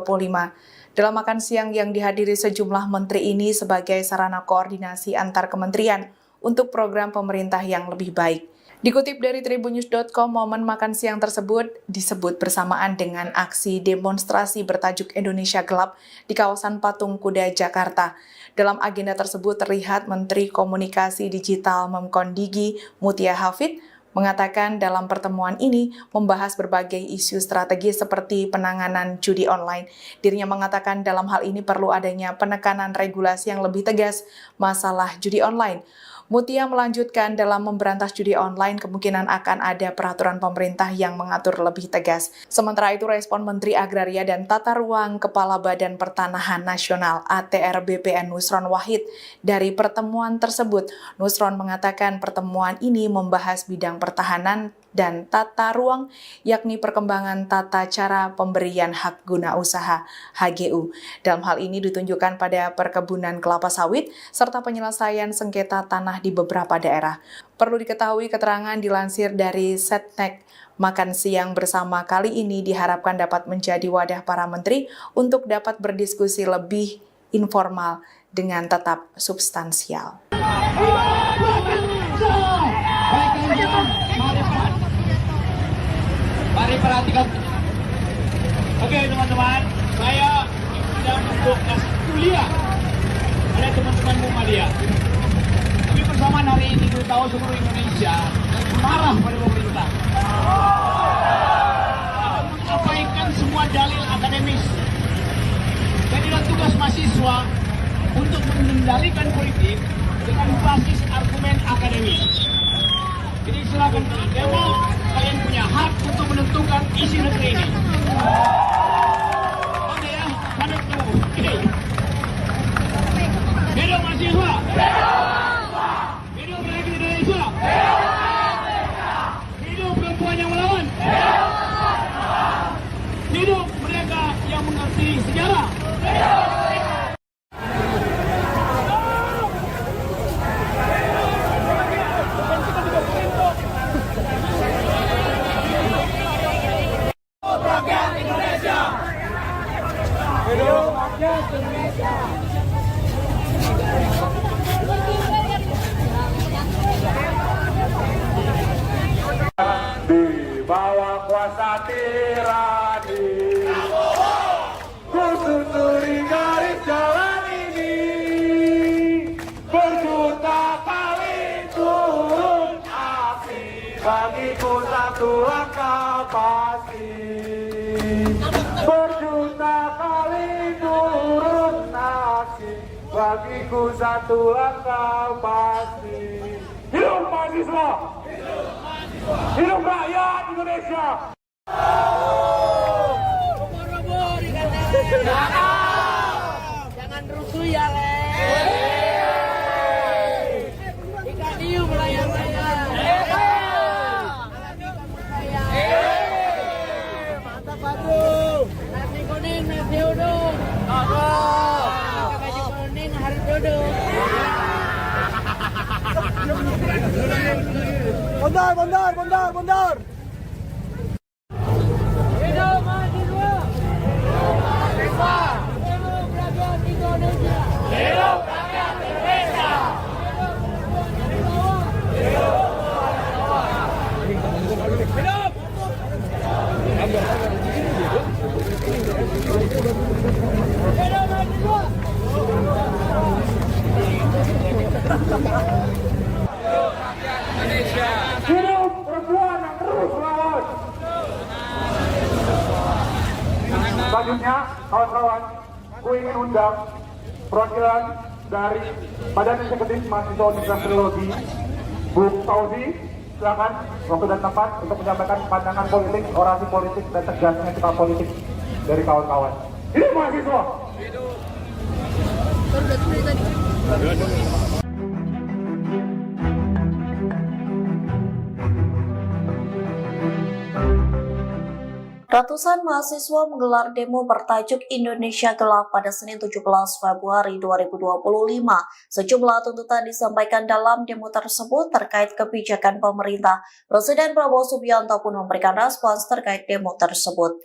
Dalam makan siang yang dihadiri sejumlah menteri ini sebagai sarana koordinasi antar kementerian untuk program pemerintah yang lebih baik. Dikutip dari tribunnews.com, momen makan siang tersebut disebut bersamaan dengan aksi demonstrasi bertajuk Indonesia Gelap di kawasan Patung Kuda, Jakarta. Dalam agenda tersebut terlihat Menteri Komunikasi Digital Memkondigi Mutia Hafid mengatakan dalam pertemuan ini membahas berbagai isu strategis seperti penanganan judi online. Dirinya mengatakan dalam hal ini perlu adanya penekanan regulasi yang lebih tegas masalah judi online. Mutia melanjutkan dalam memberantas judi online kemungkinan akan ada peraturan pemerintah yang mengatur lebih tegas. Sementara itu respon Menteri Agraria dan Tata Ruang Kepala Badan Pertanahan Nasional ATR BPN Nusron Wahid dari pertemuan tersebut. Nusron mengatakan pertemuan ini membahas bidang pertahanan dan tata ruang, yakni perkembangan tata cara pemberian hak guna usaha HGU. Dalam hal ini ditunjukkan pada perkebunan kelapa sawit serta penyelesaian sengketa tanah di beberapa daerah. Perlu diketahui keterangan dilansir dari Setnek, makan siang bersama kali ini diharapkan dapat menjadi wadah para menteri untuk dapat berdiskusi lebih informal dengan tetap substansial. Mari perhatikan. Oke teman-teman, saya sedang untuk kasih kuliah pada teman-teman Muhammadiyah. Tapi bersamaan hari ini kita tahu seluruh Indonesia marah pada pemerintah. Mengabaikan semua dalil akademis. Jadilah tugas mahasiswa untuk mengendalikan politik dengan basis argumen akademis. Jadi silakan demo, kalian punya hak untuk menentukan isi negeri ini. Oke ya, pada dulu. Hidup mahasiswa. Hidup rakyat Indonesia. Hidup perempuan yang melawan. Hidup mereka yang mengerti sejarah. Di bawah kuasa tirani, ku susuri garis jalan ini, berjuta kali turun aksi, bagiku satu langkah pasti. Berjuta kali turun aksi, bagiku satu langkah pasti. Hidup mahasiswa! Hidup rakyat Indonesia! Robo-robo dikatakan. Jangan rusuh ya, Le. Ikan hiu melayang-layang. Mantap, aduh. Nasi kuning, nasi uduk. Pakai baju kuning, harus duduk. Bondar. Hidup mahasiswa. Hidup rakyat Indonesia. Hidup rakyat Indonesia. Hidup perempuan yang terus melawan. Selanjutnya, kawan-kawan, gue ingin undang perwakilan dari Badan Eksekutif Mahasiswa Universitas Teknologi, Bu Fauzi. Silakan waktu dan tempat untuk menyampaikan pandangan politik, orasi politik, dan tegasnya sikap politik dari kawan-kawan. Hidup mahasiswa! Ratusan mahasiswa menggelar demo bertajuk Indonesia Gelap pada Senin 17 Februari 2025. Sejumlah tuntutan disampaikan dalam demo tersebut terkait kebijakan pemerintah. Presiden Prabowo Subianto pun memberikan respons terkait demo tersebut.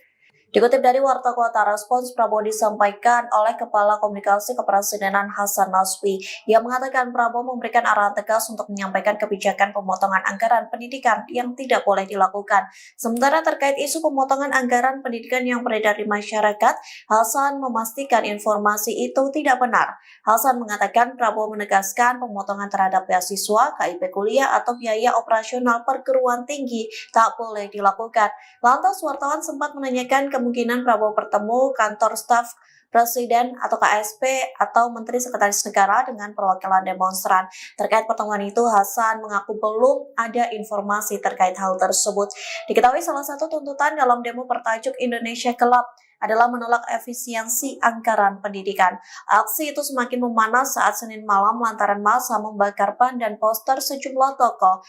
Dikutip dari Warta Kota, respons Prabowo disampaikan oleh Kepala Komunikasi Kepresidenan Hasan Nasbi yang mengatakan Prabowo memberikan arahan tegas untuk menyampaikan kebijakan pemotongan anggaran pendidikan yang tidak boleh dilakukan. Sementara terkait isu pemotongan anggaran pendidikan yang beredar di masyarakat, Hasan memastikan informasi itu tidak benar. Hasan mengatakan Prabowo menegaskan pemotongan terhadap beasiswa, KIP kuliah atau biaya operasional perguruan tinggi tak boleh dilakukan. Lantas wartawan sempat menanyakan kemungkinan Prabowo bertemu kantor staf Presiden atau KSP atau Menteri Sekretaris Negara dengan perwakilan demonstran. Terkait pertemuan itu, Hasan mengaku belum ada informasi terkait hal tersebut. Diketahui salah satu tuntutan dalam demo bertajuk Indonesia Gelap adalah menolak efisiensi anggaran pendidikan. Aksi itu semakin memanas saat Senin malam lantaran massa membakar ban dan poster sejumlah tokoh.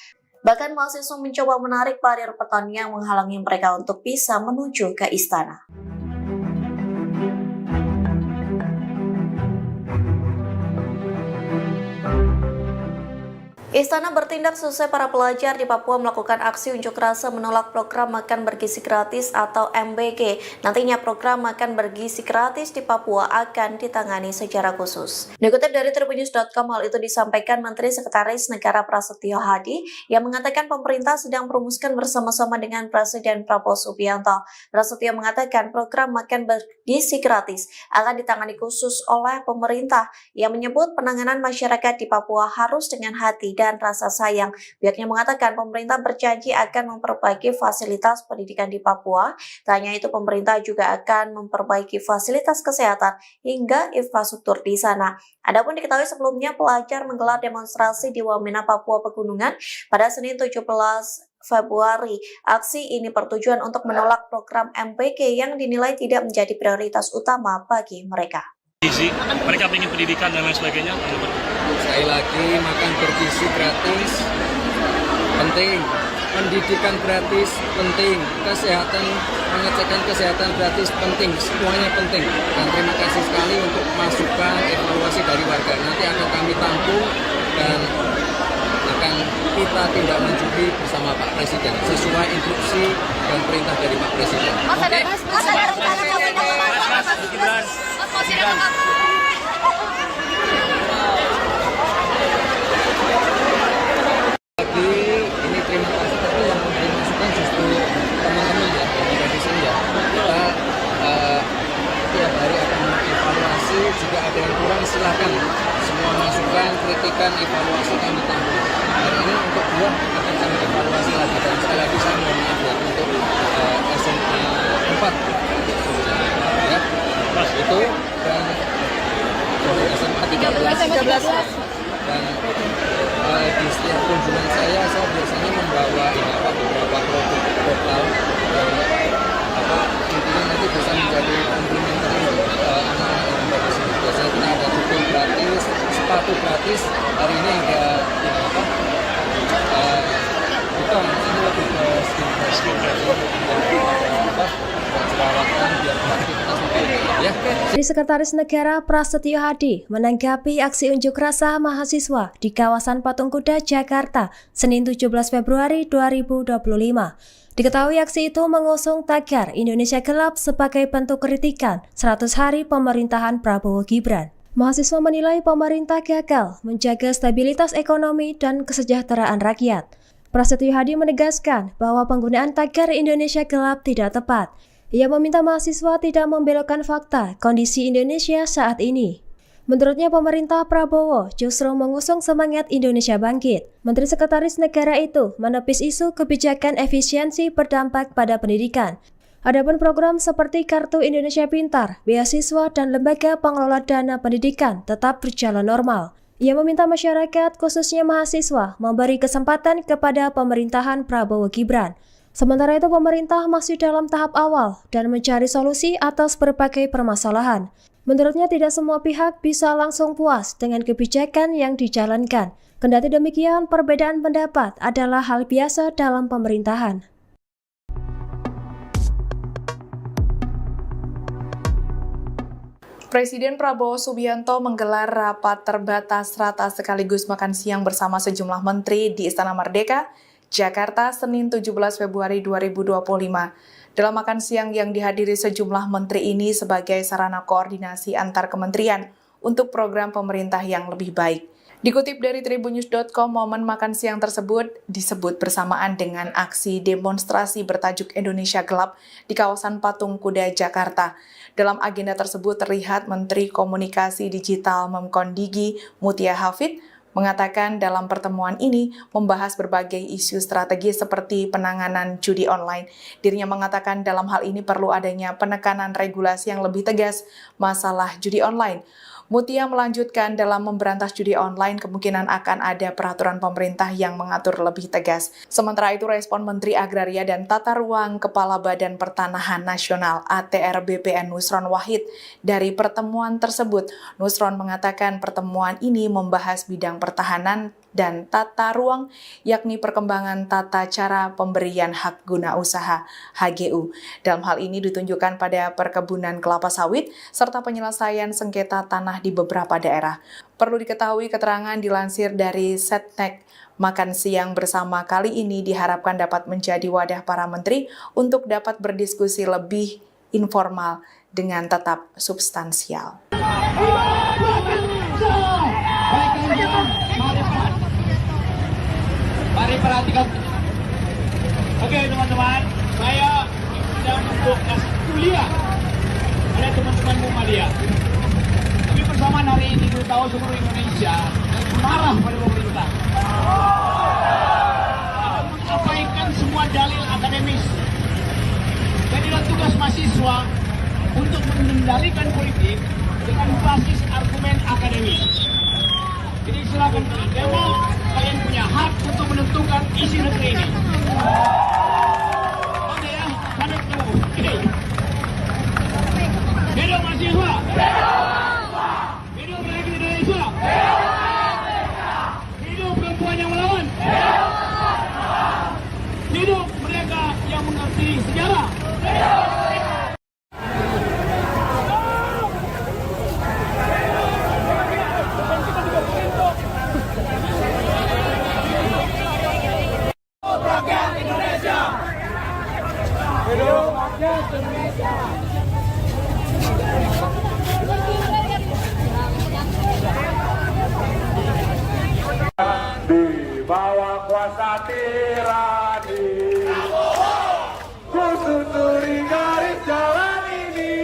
Bahkan mahasiswa mencoba menarik parir petani yang menghalangi mereka untuk bisa menuju ke istana. Istana bertindak sesuai para pelajar di Papua melakukan aksi unjuk rasa menolak program makan bergizi gratis atau MBG. Nantinya program makan bergizi gratis di Papua akan ditangani secara khusus. Dikutip dari tribunnews.com, hal itu disampaikan Menteri Sekretaris Negara Prasetyo Hadi yang mengatakan pemerintah sedang merumuskan bersama-sama dengan Presiden Prabowo Subianto. Prasetyo mengatakan program makan bergizi gratis akan ditangani khusus oleh pemerintah yang menyebut penanganan masyarakat di Papua harus dengan hati dan rasa sayang. Pihaknya mengatakan pemerintah berjanji akan memperbaiki fasilitas pendidikan di Papua. Tak hanya itu, pemerintah juga akan memperbaiki fasilitas kesehatan hingga infrastruktur di sana. Adapun diketahui sebelumnya pelajar menggelar demonstrasi di Wamena, Papua Pegunungan pada Senin 17 Februari. Aksi ini bertujuan untuk menolak program MBG yang dinilai tidak menjadi prioritas utama bagi mereka. Mereka ingin pendidikan dan lain sebagainya. Sekali lagi, makan bergizi gratis penting, pendidikan gratis penting, kesehatan, pengecekan kesehatan gratis penting, semuanya penting. Dan terima kasih sekali untuk masukan evaluasi dari warga. Nanti akan kami tampung dan akan kita tindak lanjuti bersama Pak Presiden sesuai instruksi dan perintah dari Pak Presiden. Ini terima kasih, tapi yang memberi masukan justru teman-teman ya, dari sini ya. Kita tiap hari akan mengevaluasi, jika ada yang kurang silahkan. Semua masukan, kritikan, evaluasi kami tampung. Hari ini untuk dua akan kami evaluasi lagi, dan sekali lagi saya mohon maaf ya untuk SMA 4 ya, itu dan dari SMA 13 dan di setiap kunjungan saya biasanya membawa beberapa produk lokal dan intinya nanti bisa menjadi komplementer anak-anak yang ada di sini. Biasanya kita ada buku gratis, sepatu gratis. Hari ini ada bukan, ini lebih ke skincare jerawatan biar aktivitas lebih ya. Dari Sekretaris Negara Prasetyo Hadi menanggapi aksi unjuk rasa mahasiswa di kawasan Patung Kuda, Jakarta, Senin 17 Februari 2025. Diketahui aksi itu mengusung tagar Indonesia Gelap sebagai bentuk kritikan 100 hari pemerintahan Prabowo Gibran. Mahasiswa menilai pemerintah gagal menjaga stabilitas ekonomi dan kesejahteraan rakyat. Prasetyo Hadi menegaskan bahwa penggunaan tagar Indonesia Gelap tidak tepat. Ia meminta mahasiswa tidak membelokkan fakta kondisi Indonesia saat ini. Menurutnya pemerintah Prabowo justru mengusung semangat Indonesia Bangkit. Menteri Sekretaris Negara itu menepis isu kebijakan efisiensi berdampak pada pendidikan. Adapun program seperti Kartu Indonesia Pintar, beasiswa dan lembaga pengelola dana pendidikan tetap berjalan normal. Ia meminta masyarakat khususnya mahasiswa memberi kesempatan kepada pemerintahan Prabowo Gibran. Sementara itu pemerintah masih dalam tahap awal dan mencari solusi atas berbagai permasalahan. Menurutnya tidak semua pihak bisa langsung puas dengan kebijakan yang dijalankan. Kendati demikian, perbedaan pendapat adalah hal biasa dalam pemerintahan. Presiden Prabowo Subianto menggelar rapat terbatas rata sekaligus makan siang bersama sejumlah menteri di Istana Merdeka, Jakarta, Senin 17 Februari 2025. Dalam makan siang yang dihadiri sejumlah menteri ini sebagai sarana koordinasi antar kementerian untuk program pemerintah yang lebih baik. Dikutip dari tribunnews.com, momen makan siang tersebut disebut bersamaan dengan aksi demonstrasi bertajuk Indonesia Gelap di kawasan Patung Kuda, Jakarta. Dalam agenda tersebut terlihat Menteri Komunikasi Digital Memkondigi Mutia Hafid mengatakan dalam pertemuan ini membahas berbagai isu strategis seperti penanganan judi online. Dirinya mengatakan dalam hal ini perlu adanya penekanan regulasi yang lebih tegas masalah judi online. Mutia melanjutkan dalam memberantas judi online kemungkinan akan ada peraturan pemerintah yang mengatur lebih tegas. Sementara itu respon Menteri Agraria dan Tata Ruang Kepala Badan Pertanahan Nasional ATR BPN Nusron Wahid dari pertemuan tersebut. Nusron mengatakan pertemuan ini membahas bidang pertahanan dan tata ruang, yakni perkembangan tata cara pemberian hak guna usaha HGU. Dalam hal ini ditunjukkan pada perkebunan kelapa sawit serta penyelesaian sengketa tanah di beberapa daerah. Perlu diketahui keterangan dilansir dari Setnek, makan siang bersama kali ini diharapkan dapat menjadi wadah para menteri untuk dapat berdiskusi lebih informal dengan tetap substansial. Mari perhatikan. Oke teman-teman, saya sedang untuk kasih kuliah pada teman-teman Muhammadiyah. Kami bersama hari ini tahu seluruh Indonesia dan marah pada pemerintah. Mengabaikan semua dalil akademis. Jadilah tugas mahasiswa untuk mengendalikan politik dengan basis argumen akademis. Jadi silakan demo, kalian punya hak untuk menentukan isi negeri ini. Oke ya, padat dulu. Hidup mahasiswa. Hidup Republik Indonesia. Hidup perempuan yang melawan. Hidup mereka yang mengerti sejarah. Di bawah kuasa tirani, ku susuri garis jalan ini,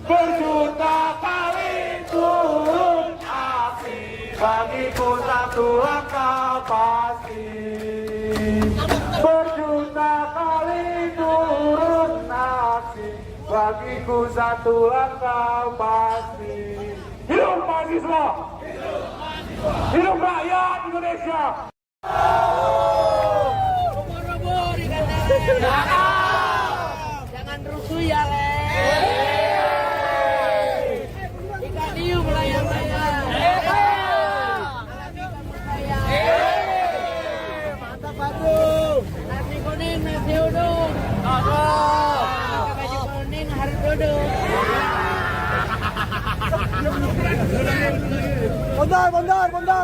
berjuta kali turun aksi, bagiku satu langkah pasti. Berjuta kali turun aksi, bagiku satu langkah pasti. Hidup mahasiswa! Hidup rakyat Indonesia! Ubur-ubur dikatakan. Jangan rusuh ya, Le. Ikan hiu melayang-layang. Mantap, bagus. Nasi kuning, nasi uduk. Pakai baju kuning, harus duduk.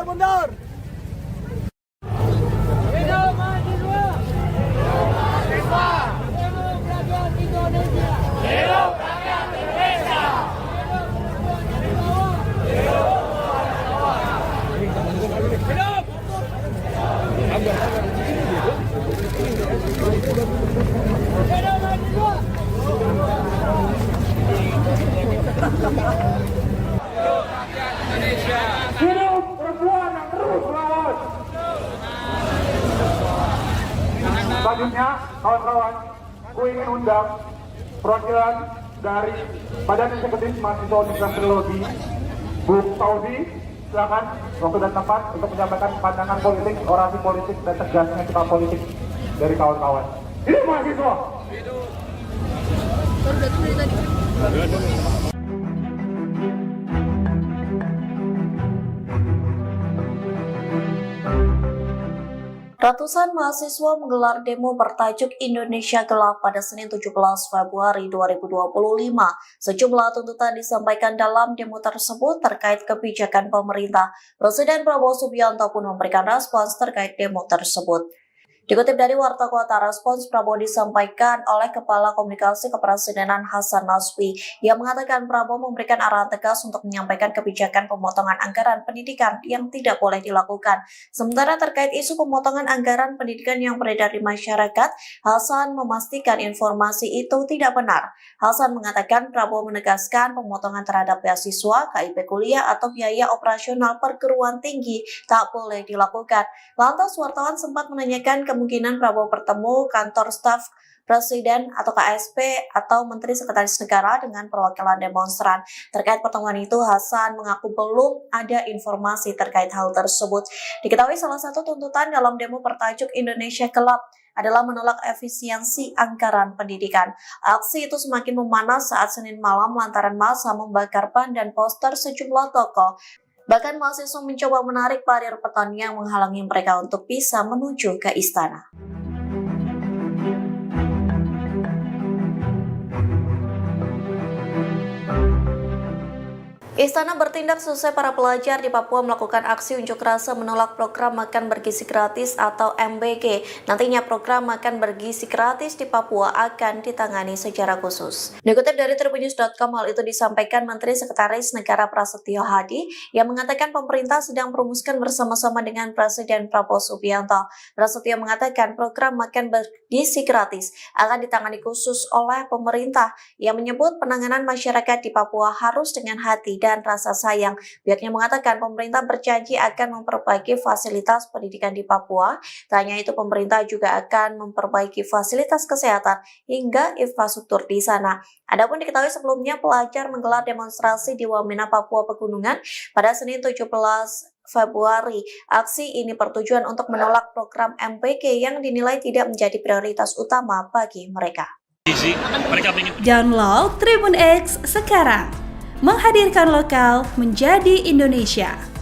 Bondar. Hidup mahasiswa. Hidup rakyat Indonesia. Hidup rakyat Indonesia. Hidup perempuan yang terus melawan. Selanjutnya, kawan-kawan, ku ingin undang perwakilan dari Badan Eksekutif Mahasiswa Universitas Teknologi, Bu Fauzi. Silakan waktu dan tempat untuk menyampaikan pandangan politik, orasi politik, dan tegasnya sikap politik dari kawan-kawan. Hidup mahasiswa! Ratusan mahasiswa menggelar demo bertajuk Indonesia Gelap pada Senin 17 Februari 2025. Sejumlah tuntutan disampaikan dalam demo tersebut terkait kebijakan pemerintah. Presiden Prabowo Subianto pun memberikan respons terkait demo tersebut. Dikutip dari Warta Kota, respons Prabowo disampaikan oleh Kepala Komunikasi Kepresidenan Hasan Nasbi yang mengatakan Prabowo memberikan arahan tegas untuk menyampaikan kebijakan pemotongan anggaran pendidikan yang tidak boleh dilakukan. Sementara terkait isu pemotongan anggaran pendidikan yang beredar di masyarakat, Hasan memastikan informasi itu tidak benar. Hasan mengatakan Prabowo menegaskan pemotongan terhadap beasiswa, KIP kuliah atau biaya operasional perguruan tinggi tak boleh dilakukan. Lantas wartawan sempat menanyakan kemungkinan Prabowo bertemu kantor staf Presiden atau KSP atau Menteri Sekretaris Negara dengan perwakilan demonstran. Terkait pertemuan itu, Hasan mengaku belum ada informasi terkait hal tersebut. Diketahui salah satu tuntutan dalam demo bertajuk Indonesia Gelap adalah menolak efisiensi anggaran pendidikan. Aksi itu semakin memanas saat Senin malam lantaran massa membakar ban dan poster sejumlah tokoh. Bahkan mahasiswa mencoba menarik parir petani yang menghalangi mereka untuk bisa menuju ke istana. Istana bertindak sesuai para pelajar di Papua melakukan aksi unjuk rasa menolak program makan bergizi gratis atau MBG. Nantinya program makan bergizi gratis di Papua akan ditangani secara khusus. Dikutip dari tribunnews.com, hal itu disampaikan Menteri Sekretaris Negara Prasetyo Hadi yang mengatakan pemerintah sedang merumuskan bersama-sama dengan Presiden Prabowo Subianto. Prasetyo mengatakan program makan bergizi gratis akan ditangani khusus oleh pemerintah. Ia menyebut penanganan masyarakat di Papua harus dengan hati dan rasa sayang. Pihaknya mengatakan pemerintah berjanji akan memperbaiki fasilitas pendidikan di Papua. Tak hanya itu, pemerintah juga akan memperbaiki fasilitas kesehatan hingga infrastruktur di sana. Adapun diketahui sebelumnya pelajar menggelar demonstrasi di Wamena, Papua Pegunungan pada Senin 17 Februari. Aksi ini bertujuan untuk menolak program MBG yang dinilai tidak menjadi prioritas utama bagi mereka. Download Tribun X sekarang, menghadirkan lokal menjadi Indonesia.